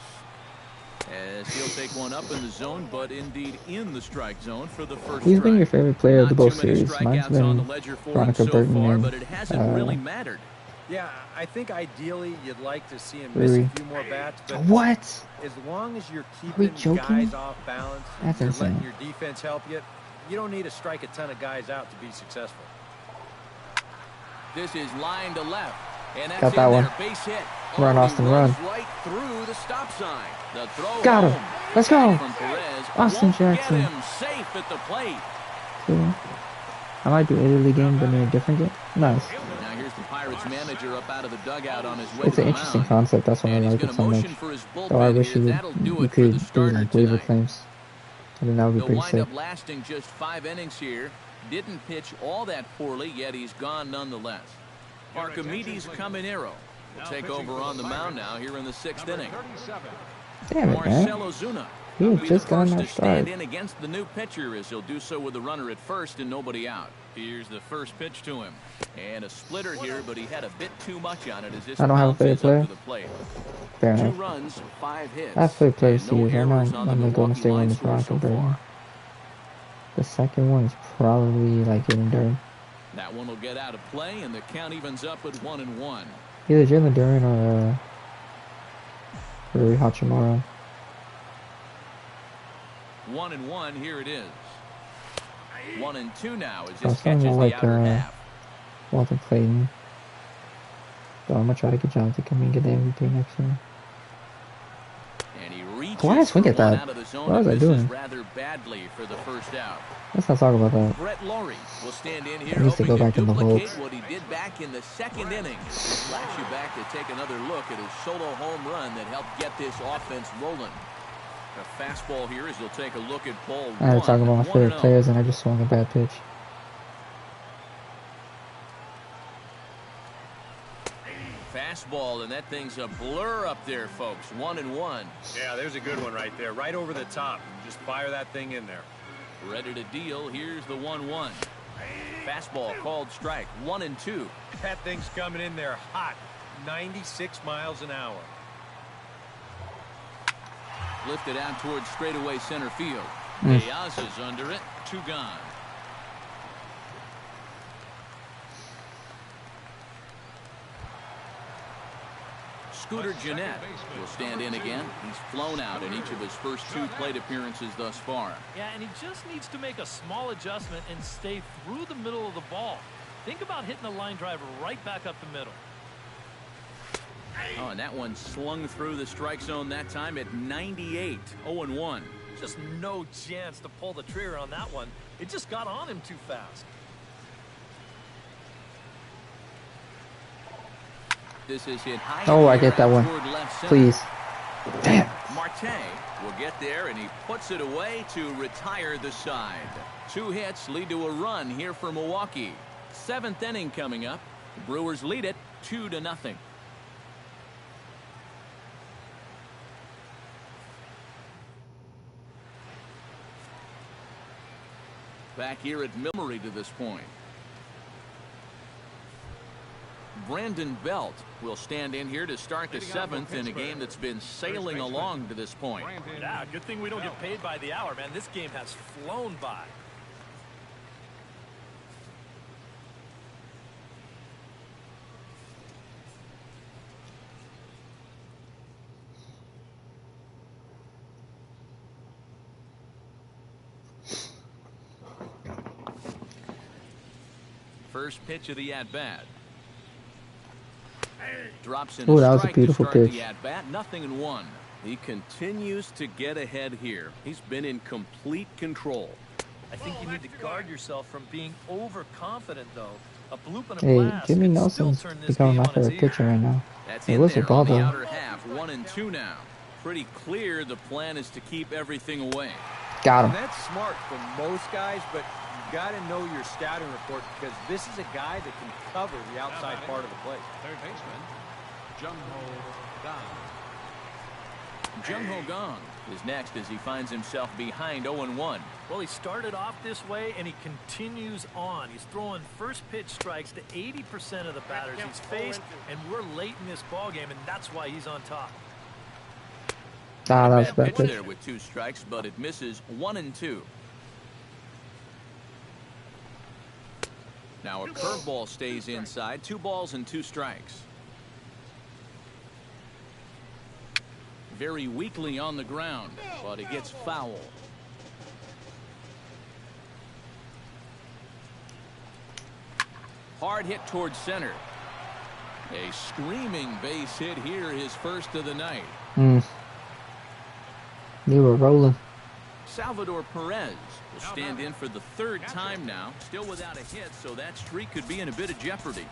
as he'll take one up in the zone, but indeed in the strike zone for the first Who's been strike. your favorite player of the Not both too many series? Mine's strikeouts on the been ledger for him Veronica so Burton far, and, but it hasn't really mattered. Yeah, I think ideally you'd like to see him Really? miss a few more bats, but What? as long as you're we keeping joking? guys off balance and That's you're insane. letting your defense help you, you don't need to strike a ton of guys out to be successful. This is line to left, and that's Got that in one. there. Base hit. Run, Oh, he Austin, runs run. right through the stop sign. The throw Got him. home. Let's go. From Perez Austin won't Jackson. Get him safe at the plate. Cool. I might do Italy game, but in a different game. Nice. Now here's the Pirates manager up out of the dugout on his way It's to an the interesting mound. concept. That's why I And he's like going it to so much. motion for his bullpen So I wish here. you That'll do could it for the do starter like waiver tonight. claims. I think that would be He'll pretty wind sick. up lasting just 5 innings here. Didn't pitch all that poorly, yet he's gone nonetheless. Archimedes Caminero will take over on the mound now here in the 6th inning. 37. Damn it, man. Marcelo Zuna He will had be just the gotten first that to stand start. in against the new pitcher as he'll do so with the runner at first and nobody out. Here's the first pitch to him. And a splitter here, but he had a bit too much on it as this I don't have a bounces favorite up player. to the plate. Fair 2 enough. runs, 5 hits. I have favorite players and to no use. I'm errors not. on the I'm the Golden Milwaukee State one line is score Veronica so Burton. far. The second one is probably like Jalen Duran. That one will get out of play, and the count evens up at 1-1. Either Jalen Duran or Rui Hachimura. 1-1, here it is. 1-2 now as I was this starting catches to the like outer half. Walter Clayton. So I'm gonna try to get John to come and get the MVP next year. And he reaches Why did I swing for at one that? out of the zone What was and I misses doing? rather badly for the first out. Let's not talk about that. Brett Laurie will stand in here He needs to hoping go back in the duplicate vault. what he did back in the 2nd inning. Flash you back to take another look at his solo home run that helped get this offense rolling. A fastball here as he'll take a look at ball I had to talk about my favorite 1-0. players and I just swung a bad pitch. fastball, and that thing's a blur up there, folks. 1-1. Yeah, there's a good one right there. Right over the top. Just fire that thing in there. Ready to deal. Here's the 1-1. Fastball called strike. 1-2. That thing's coming in there hot. 96 miles an hour. Lifted out towards straightaway center field. Diaz is under it. 2 gone. Scooter Gennett will stand in again. He's flown out in each of his first 2 plate appearances thus far. Yeah, and he just needs to make a small adjustment and stay through the middle of the ball. Think about hitting a line driver right back up the middle. Oh, and that one slung through the strike zone that time at 98. 0-1. Just no chance to pull the trigger on that one. It just got on him too fast. This is hit high. Oh, I get that one. Please. Damn. Marte will get there, and he puts it away to retire the side. 2 hits lead to a run here for Milwaukee. 7th inning coming up. The Brewers lead it 2-0. Back here at Milwaukee to this point. Brandon Belt will stand in here to start the 7th in a game that's been sailing along to this point. Yeah, good thing we don't get paid by the hour, man. This game has flown by. First pitch of the at-bat. Drops in. Oh, that was a beautiful pitch. The at-bat, 0-1. He continues to get ahead here. He's been in complete control. I think you need to guard yourself from being overconfident, though. A bloop and a Hey, blast Jimmy can Nelson's still turn this becoming game my on its favorite ear. pitcher right now. That's Hey, in what's the there ball, on the though? outer half. 1-2 now. Pretty clear the plan is to keep everything away. Got him. And that's smart for most guys, but you got to know your scouting report because this is a guy that can cover the outside part of the plate. Third baseman, Jung-Ho Kang. Jung-Ho Kang is next as he finds himself behind 0-1. Well, he started off this way, and he continues on. He's throwing first pitch strikes to 80% of the batters he's faced, and we're late in this ballgame, and that's why he's on top. Ah, that was Bad bad pitch pitch. there with 2 strikes, but it misses. 1-2. Now a curveball stays inside. 2 balls and 2 strikes. Very weakly on the ground, but it gets foul. Hard hit towards center. A screaming base hit here, his first of the night. You were rolling. Salvador Perez will stand in for the 3rd time now, still without a hit, so that streak could be in a bit of jeopardy.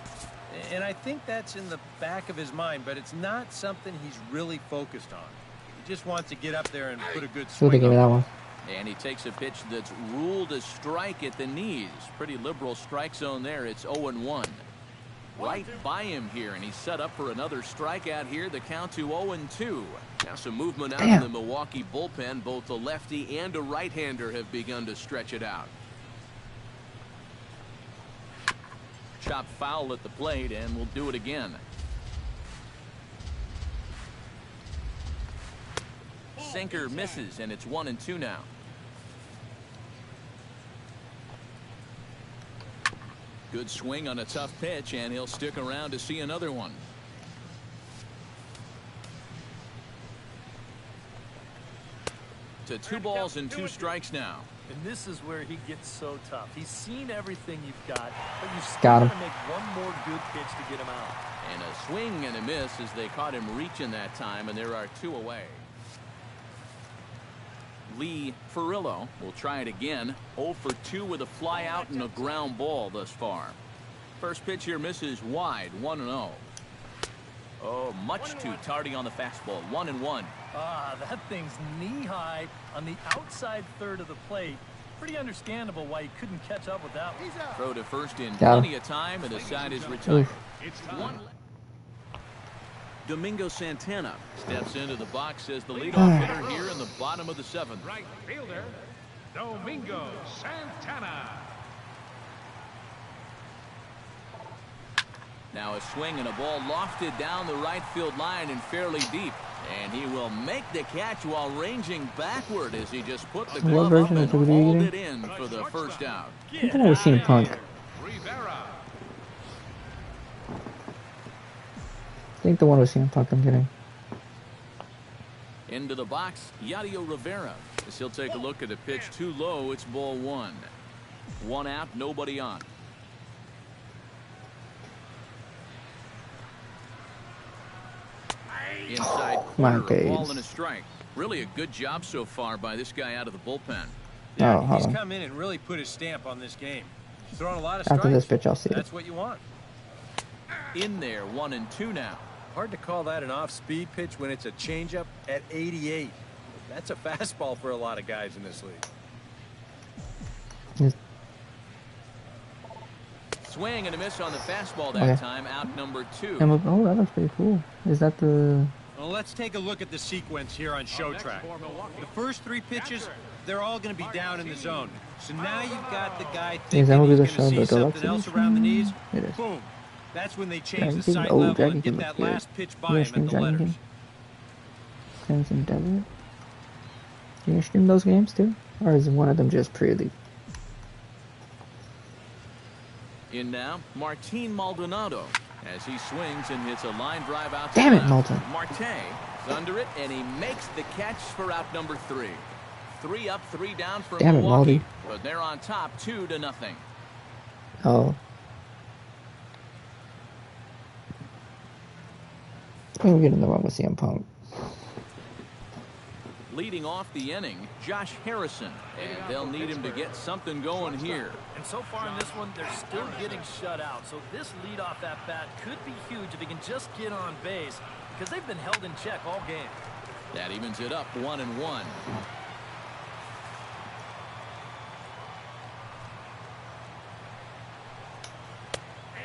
And I think that's in the back of his mind, but it's not something he's really focused on. He just wants to get up there and put a good Who swing give me on that it. one? And he takes a pitch that's ruled a strike at the knees. Pretty liberal strike zone there. It's 0-1. Right by him here, and he's set up for another strikeout here. The count to 0-2. Now some movement out of the Milwaukee bullpen. Both a lefty and a right-hander have begun to stretch it out. Chop foul at the plate, and we'll do it again. Sinker misses, and it's 1-2 now. Good swing on a tough pitch, and he'll stick around to see another one. To 2 balls and 2 strikes now. And this is where he gets so tough. He's seen everything you've got, but you still Got him. got to make one more good pitch to get him out. And a swing and a miss as they caught him reaching that time, and there are 2 away. Lee Furillo will try it again. 0 for 2 with a fly out and a ground ball thus far. First pitch here misses wide. 1-0. Oh, much too tardy on the fastball. 1-1. Ah, that thing's knee-high on the outside third of the plate. Pretty understandable why he couldn't catch up with that one. Throw to first in Got him. plenty of time, and the side is retired. It's One. Domingo Santana steps into the box as the leadoff hitter here in the bottom of the 7th. Right fielder, Domingo Santana. Now a swing and a ball lofted down the right field line and fairly deep. And he will make the catch while ranging backward as he just put the glove up and hauled it in for the first out. I think I was seeing Punk. I think the one was seeing Punk I'm getting. Into the box, Yadier Rivera. As he'll take a look at a pitch too low, it's ball 1. 1 out, nobody on. Inside corner, a ball and a strike. Really a good job so far by this guy out of the bullpen. Yeah, he's come in and really put his stamp on this game. He's throwing a lot of strikes. After this pitch, I'll see it. That's what you want. In there, 1-2 now. Hard to call that an off-speed pitch when it's a changeup at 88. That's a fastball for a lot of guys in this league. Yes. Swing and a miss on the fastball that time. Out number 2. Oh, that looks pretty cool. Is that the... Well, let's take a look at the sequence here on Show Track. The first 3 pitches, they're all going to be down in the zone. So now you've got the guy thinking he's going to see something else around the knees. Boom. That's when they change the sight level and get that last pitch by him at the letters. Crimson Devil. Do you stream those games too? Or is one of them just purely? In now, Martin Maldonado as he swings and hits a line drive out. Damn it, Malton. Marte is under it, and he makes the catch for out number 3. 3 up, 3 down for Milwaukee. But they're on top 2-0. Oh. I'm getting the wrong with CM Punk. Leading off the inning, Josh Harrison, and they'll need him to get something going here. And so far in this one, they're still getting shut out. So this leadoff at bat could be huge if he can just get on base, because they've been held in check all game. That evens it up 1-1.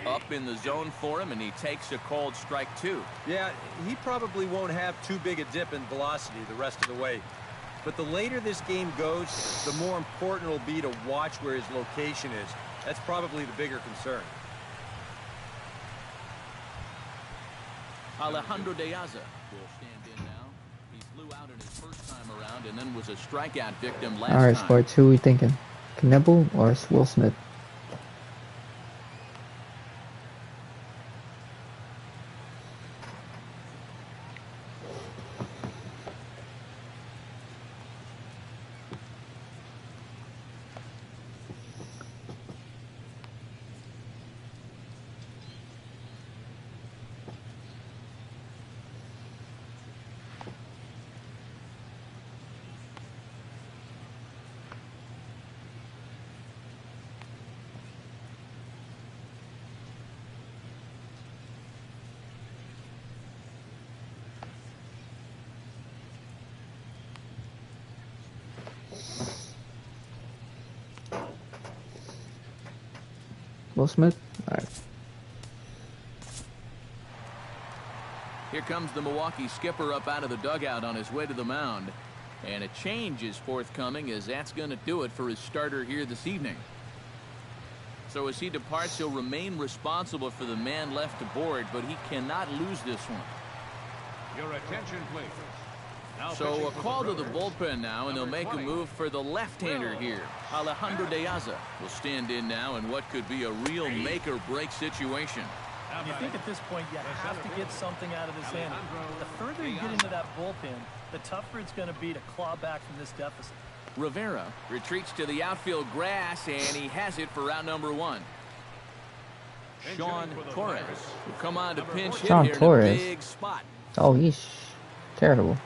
Up in the zone for him, and he takes a called strike 2. Yeah, he probably won't have too big a dip in velocity the rest of the way. But the later this game goes, the more important it'll be to watch where his location is. That's probably the bigger concern. Alejandro De Aza will stand in now. He flew out in his first time around and then was a strikeout victim last time. All right, sports. Who are we thinking? Knebel or Will Smith? Will Smith? All right. Here comes the Milwaukee skipper up out of the dugout on his way to the mound. And a change is forthcoming, as that's going to do it for his starter here this evening. So as he departs, he'll remain responsible for the man left aboard, but he cannot lose this one. Your attention, please. So a call to the bullpen now, and they'll make a move for the left-hander here. Alejandro De Aza will stand in now in what could be a real make-or-break situation. You think at this point you have to get something out of this inning. The further you get into that bullpen, the tougher it's going to be to claw back from this deficit. Rivera retreats to the outfield grass, and he has it for round number 1. Sean Torres will come on to pinch hit here in a big spot. Oh, he's terrible.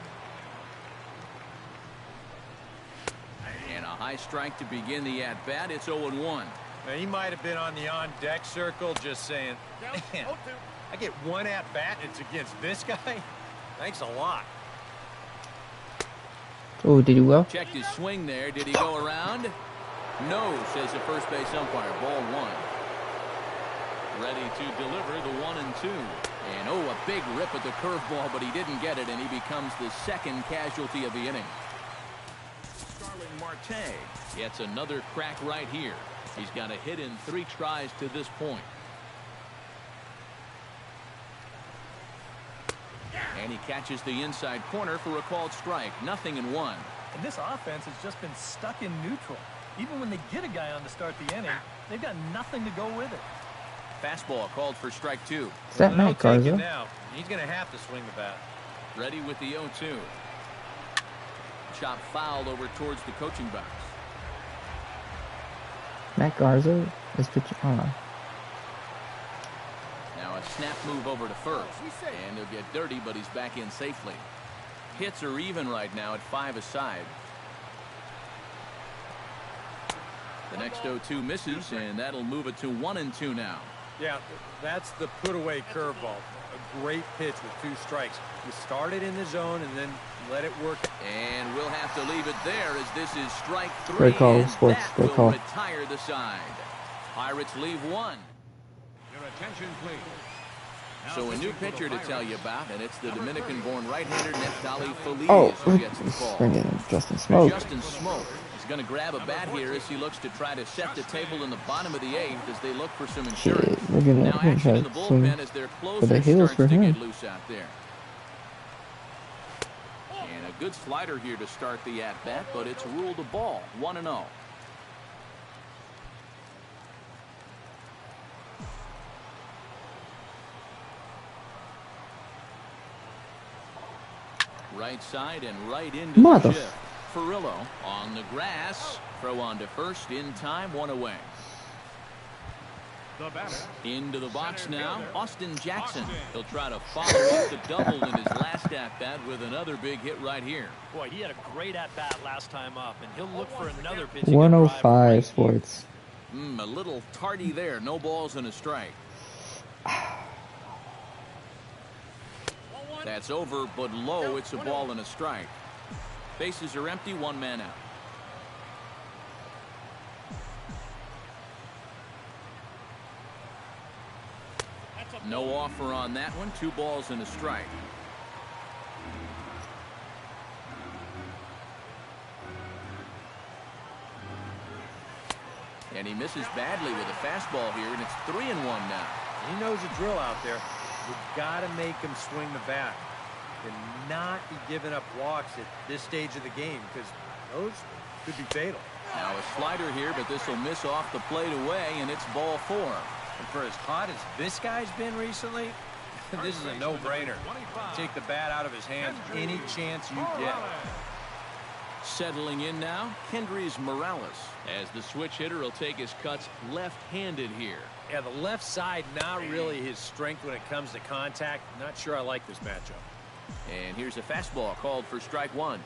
And a high strike to begin the at-bat. It's 0-1. Now, he might have been on the on-deck circle just saying, man, I get one at-bat and it's against this guy? Thanks a lot. Oh, did he well? Checked his swing there. Did he go around? No, says the first base umpire. Ball 1. Ready to deliver the 1-2. And, oh, a big rip at the curveball, but he didn't get it, and he becomes the second casualty of the inning. Starling Marte gets another crack right here. He's got a hit in 3 tries to this point. And he catches the inside corner for a called strike. 0-1. And this offense has just been stuck in neutral. Even when they get a guy on to start the inning, they've got nothing to go with it. Fastball called for strike 2. Is that Matt Garza? Now. He's going to have to swing the bat. Ready with the 0-2. Chop foul over towards the coaching box. Matt Garza is pitching. Oh. Now a snap move over to first. And he'll get dirty, but he's back in safely. Hits are even right now at 5 aside. The next 0-2 misses, and that'll move it to 1-2 now. Yeah, that's the put-away curveball. A great pitch with 2 strikes. You start it in the zone and then let it work. And we'll have to leave it there as this is strike 3. Great call, and sports. that Great will call. retire the side. Pirates leave 1. Your attention, please. So a new pitcher to tell you about, and it's the Dominican-born right-hander Neftali Feliz Oh, who gets the call. bringing Justin Smoke. Justin Smoke is going to grab a bat here as he looks to try to set the table in the bottom of the 8th as they look for some insurance. We're gonna Now action try in the to swing bullpen as their for closer the heels starts for to him. get loose out there. And a good slider here to start the at-bat, but it's ruled a ball. 1-0. Right side and right into Mother. the shift. Furillo on the grass. Throw on to first in time. 1 away. The batter. Into the box Center now. fielder, Austin Jackson. Austin. He'll try to follow up the double in his last at-bat with another big hit right here. Boy, he had a great at-bat last time up, and he'll look for another pitch. 105 sports. A little tardy there. No balls and a strike. That's over, but low. It's a ball and a strike. Bases are empty. 1 man out. No offer on that one. 2 balls and a strike. And he misses badly with a fastball here, and it's 3-1 now. He knows the drill out there. You've got to make him swing the bat and not be giving up walks at this stage of the game because those could be fatal. Now a slider here, but this will miss off the plate away, and it's ball 4. And for as hot as this guy's been recently, this is a no-brainer. Take the bat out of his hands any chance you get. Settling in now, Kendrys Morales, as the switch hitter will take his cuts left-handed here. Yeah, the left side not really his strength when it comes to contact. Not sure I like this matchup. And here's a fastball called for strike 1.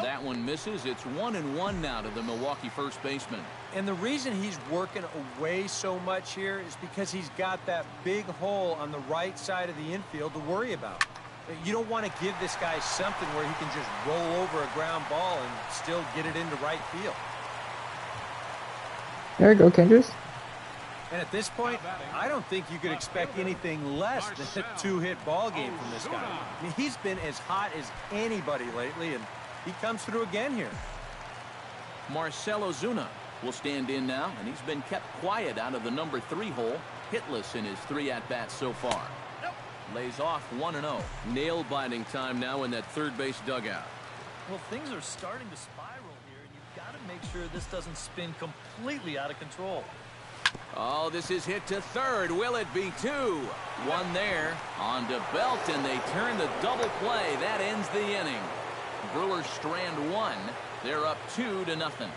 That one misses. It's 1-1 now to the Milwaukee first baseman. And the reason he's working away so much here is because he's got that big hole on the right side of the infield to worry about. You don't want to give this guy something where he can just roll over a ground ball and still get it into right field. There you go, Kendrys. And at this point, I don't think you could expect anything less than a 2-hit ball game from this guy. I mean, he's been as hot as anybody lately, and he comes through again here. Marcell Ozuna will stand in now, and he's been kept quiet out of the number 3 hole, hitless in his 3 at-bats so far. Lays off 1-0. Nail-biting time now in that third base dugout. Well, things are starting to spiral here, and you've got to make sure this doesn't spin completely out of control. Oh, this is hit to third. Will it be 2? 1 there on to Belt, and they turn the double play. That ends the inning. Brewers strand 1. They're up 2-0.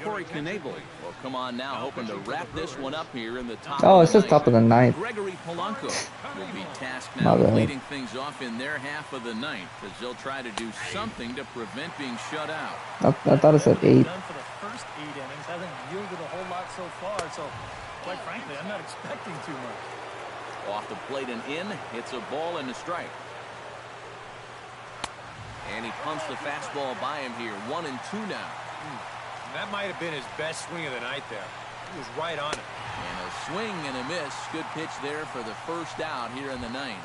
Corey Knebel will come on now, hoping to wrap this one up here in the top. Oh, it's just top of the 9th. Gregory Polanco will be tasked now leading things off in their half of the 9th as they'll try to do something to prevent being shut out. I thought it said 8. Done for the first 8 innings, hasn't yielded a whole lot so far. So, quite frankly, I'm not expecting too much. Off the plate and in. It's a ball and a strike. And he pumps the fastball by him here. 1-2 now. That might have been his best swing of the night there. He was right on it. And a swing and a miss. Good pitch there for the first out here in the ninth.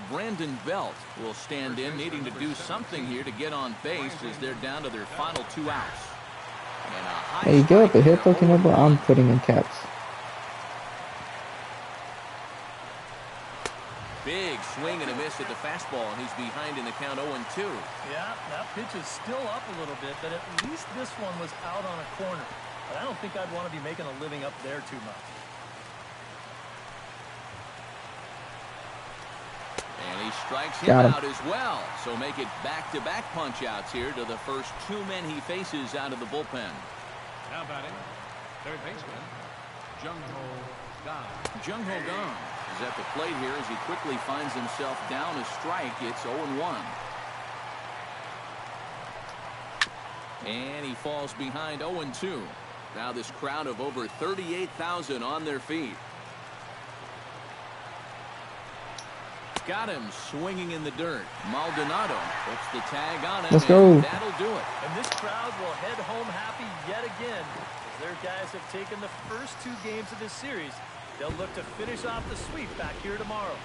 Brandon Belt will stand in, needing to do something here to get on base as they're down to their final 2 outs. And a high There you go, the hit there, looking over. I'm putting in caps. Big swing and a miss at the fastball, and he's behind in the count 0-2. Yeah, that pitch is still up a little bit, but at least this one was out on a corner. But I don't think I'd want to be making a living up there too much. And he strikes him out as well. So make it back-to-back punch-outs here to the first 2 men he faces out of the bullpen. Now batting, third baseman, Jung-Ho Kang. Jung-Ho Kang is at the plate here as he quickly finds himself down a strike. It's 0-1. And he falls behind 0-2. Now this crowd of over 38,000 on their feet. Got him swinging in the dirt. Maldonado puts the tag on him. Let's go. That'll do it. And this crowd will head home happy yet again as their guys have taken the first 2 games of this series. They'll look to finish off the sweep back here tomorrow.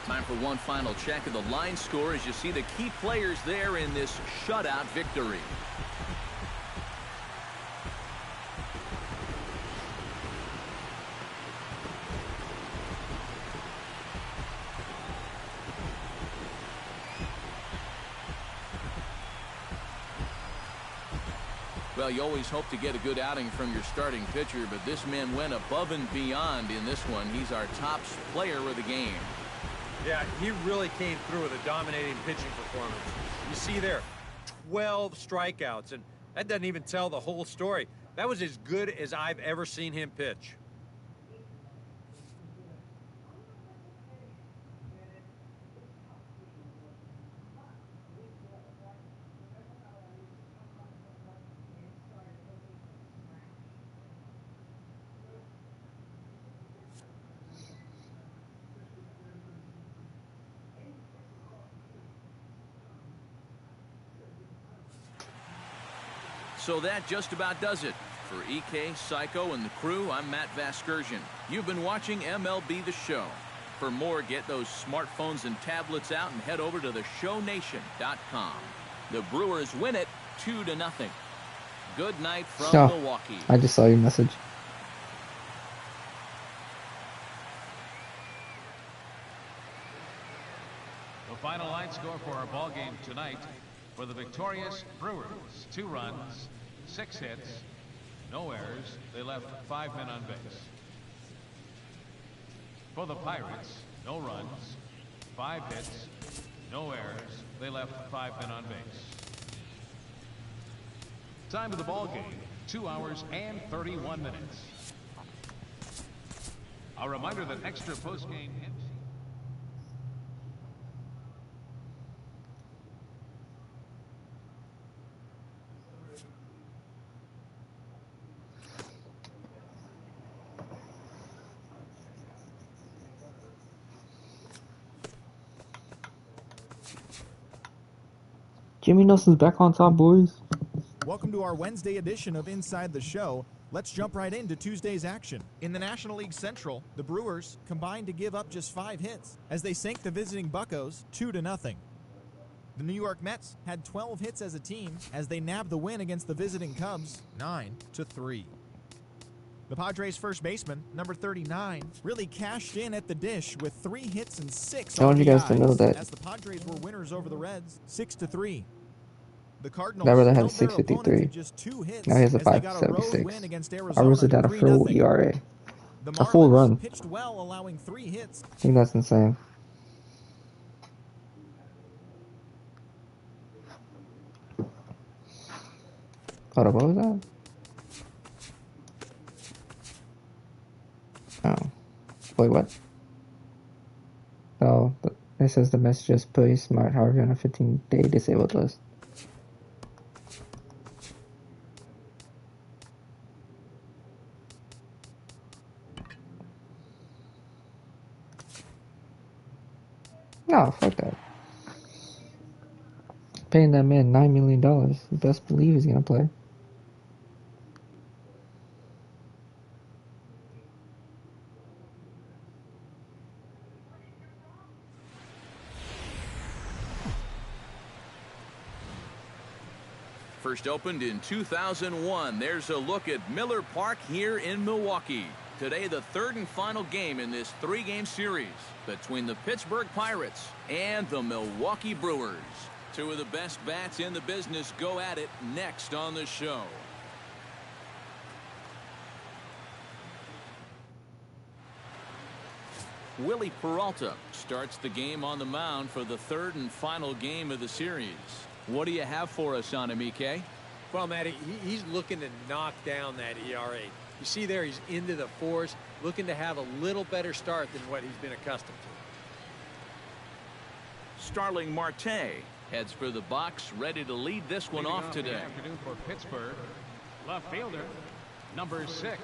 Time for one final check of the line score as you see the key players there in this shutout victory. Well, you always hope to get a good outing from your starting pitcher, but this man went above and beyond in this one. He's our top player of the game. Yeah, he really came through with a dominating pitching performance. You see there, 12 strikeouts, and that doesn't even tell the whole story. That was as good as I've ever seen him pitch. So that just about does it. For EK, Psycho, and the crew, I'm Matt Vasgersian. You've been watching MLB The Show. For more, get those smartphones and tablets out and head over to theshownation.com. The Brewers win it 2-0. Good night from Milwaukee. I just saw your message. The final line score for our ball game tonight: for the victorious Brewers, 2 runs, 6 hits, no errors. They left 5 men on base. For the Pirates, no runs, 5 hits, no errors. They left 5 men on base. Time of the ball game, 2 hours and 31 minutes. A reminder that extra post-game hits. Jimmy Nelson's back on top, boys. Welcome to our Wednesday edition of Inside the Show. Let's jump right into Tuesday's action. In the National League Central, the Brewers combined to give up just 5 hits as they sank the visiting Buccos 2-0. The New York Mets had 12 hits as a team as they nabbed the win against the visiting Cubs 9-3. The Padres' first baseman, number 39, really cashed in at the dish with 3 hits and 6 I want you guys to know RBIs that. as the Padres were winners over the Reds 6-3. The Cardinals That brother had held their opponent 653. to just 2 hits Now he has a as they got a road 576. win against I Arizona, was at a full 3-0. ERA. The A full Marlins run. pitched well, allowing 3 hits. I think that's insane. Hold up, what was that? Oh. Wait, what? Oh, it says the message is put Smart Harvey on a 15-day disabled list. No, fuck that. Paying that man $9 million. You best believe he's gonna play. First opened in 2001. There's a look at Miller Park here in Milwaukee. Today, the third and final game in this 3-game series between the Pittsburgh Pirates and the Milwaukee Brewers. Two of the best bats in the business go at it next on the show. Willie Peralta starts the game on the mound for the third and final game of the series. What do you have for us on him, EK? Well, Matty, he's looking to knock down that ERA. You see there, he's into the 4s, looking to have a little better start than what he's been accustomed to. Starling Marte heads for the box, ready to lead this one off today. Good afternoon for Pittsburgh. Left fielder, number 6.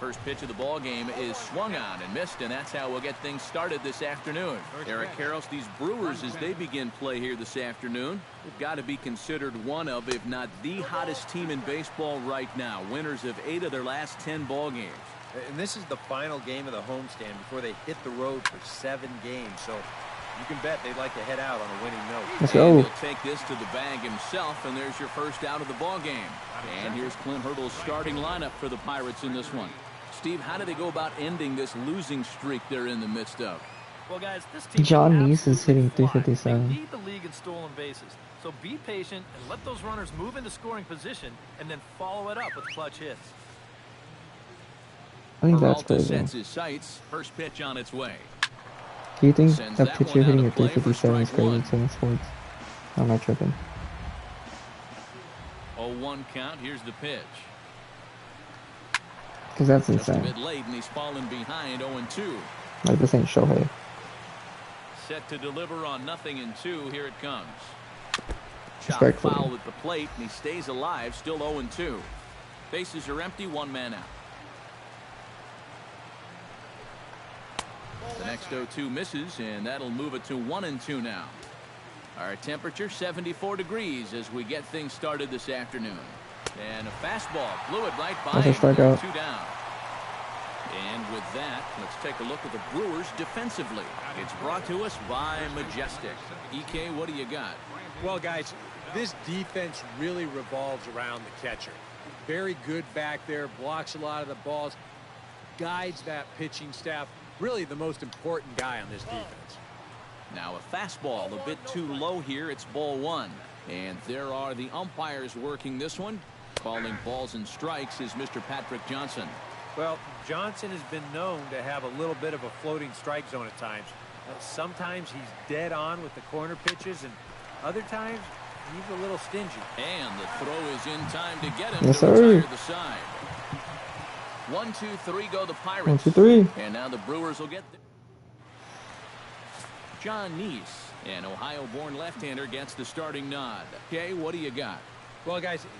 First pitch of the ball game is swung on and missed, and that's how we'll get things started this afternoon. Eric Karros, these Brewers, as they begin play here this afternoon, they've got to be considered one of, if not the hottest team in baseball right now. Winners of 8 of their last 10 ball games. And this is the final game of the homestand before they hit the road for 7 games. So you can bet they'd like to head out on a winning note. Let's and go. he'll take this to the bag himself, and there's your first out of the ball game. And here's Clint Hurdle's starting lineup for the Pirates in this one. Steve, how do they go about ending this losing streak they're in the midst of? Well, guys, this team John Neese is hitting They 357. lead the league in stolen bases. So be patient and let those runners move into scoring position and then follow it up with clutch hits. I think that's Peralta crazy. sets his sights. First pitch on its way. Do you think Sends that that pitch one you're hitting out at of play for 357 is strike crazy one. too in sports? I'm not tripping. 0-1 count. Here's the pitch. Because that's Just a insane. bit late, and he's fallen behind 0-2. Like, this ain't Shohei. Set to deliver on 0-2. Here it comes. Chop Respectfully. foul at the plate, and he stays alive, still 0-2. Bases are empty, 1 man out. The next 0-2 misses, and that'll move it to 1-2 now. Our temperature 74 degrees as we get things started this afternoon. And a fastball blew it right by That's a him. strikeout. 2 down. And with that, let's take a look at the Brewers defensively. It's brought to us by Majestic. EK, what do you got? Well, guys, this defense really revolves around the catcher. Very good back there, blocks a lot of the balls, guides that pitching staff. Really the most important guy on this defense. Now a fastball a bit too low here. It's ball 1. And there are the umpires working this one. Calling balls and strikes is Mr. Patrick Johnson. Well, Johnson has been known to have a little bit of a floating strike zone at times. Sometimes he's dead on with the corner pitches, and other times he's a little stingy. And the throw is in time to get him Yes, to sir. retire the side. 1, 2, 3 go the Pirates. 1, 2, 3. And now the Brewers will get John Neese, an Ohio-born left-hander, gets the starting nod. Okay, what do you got? Well, guys,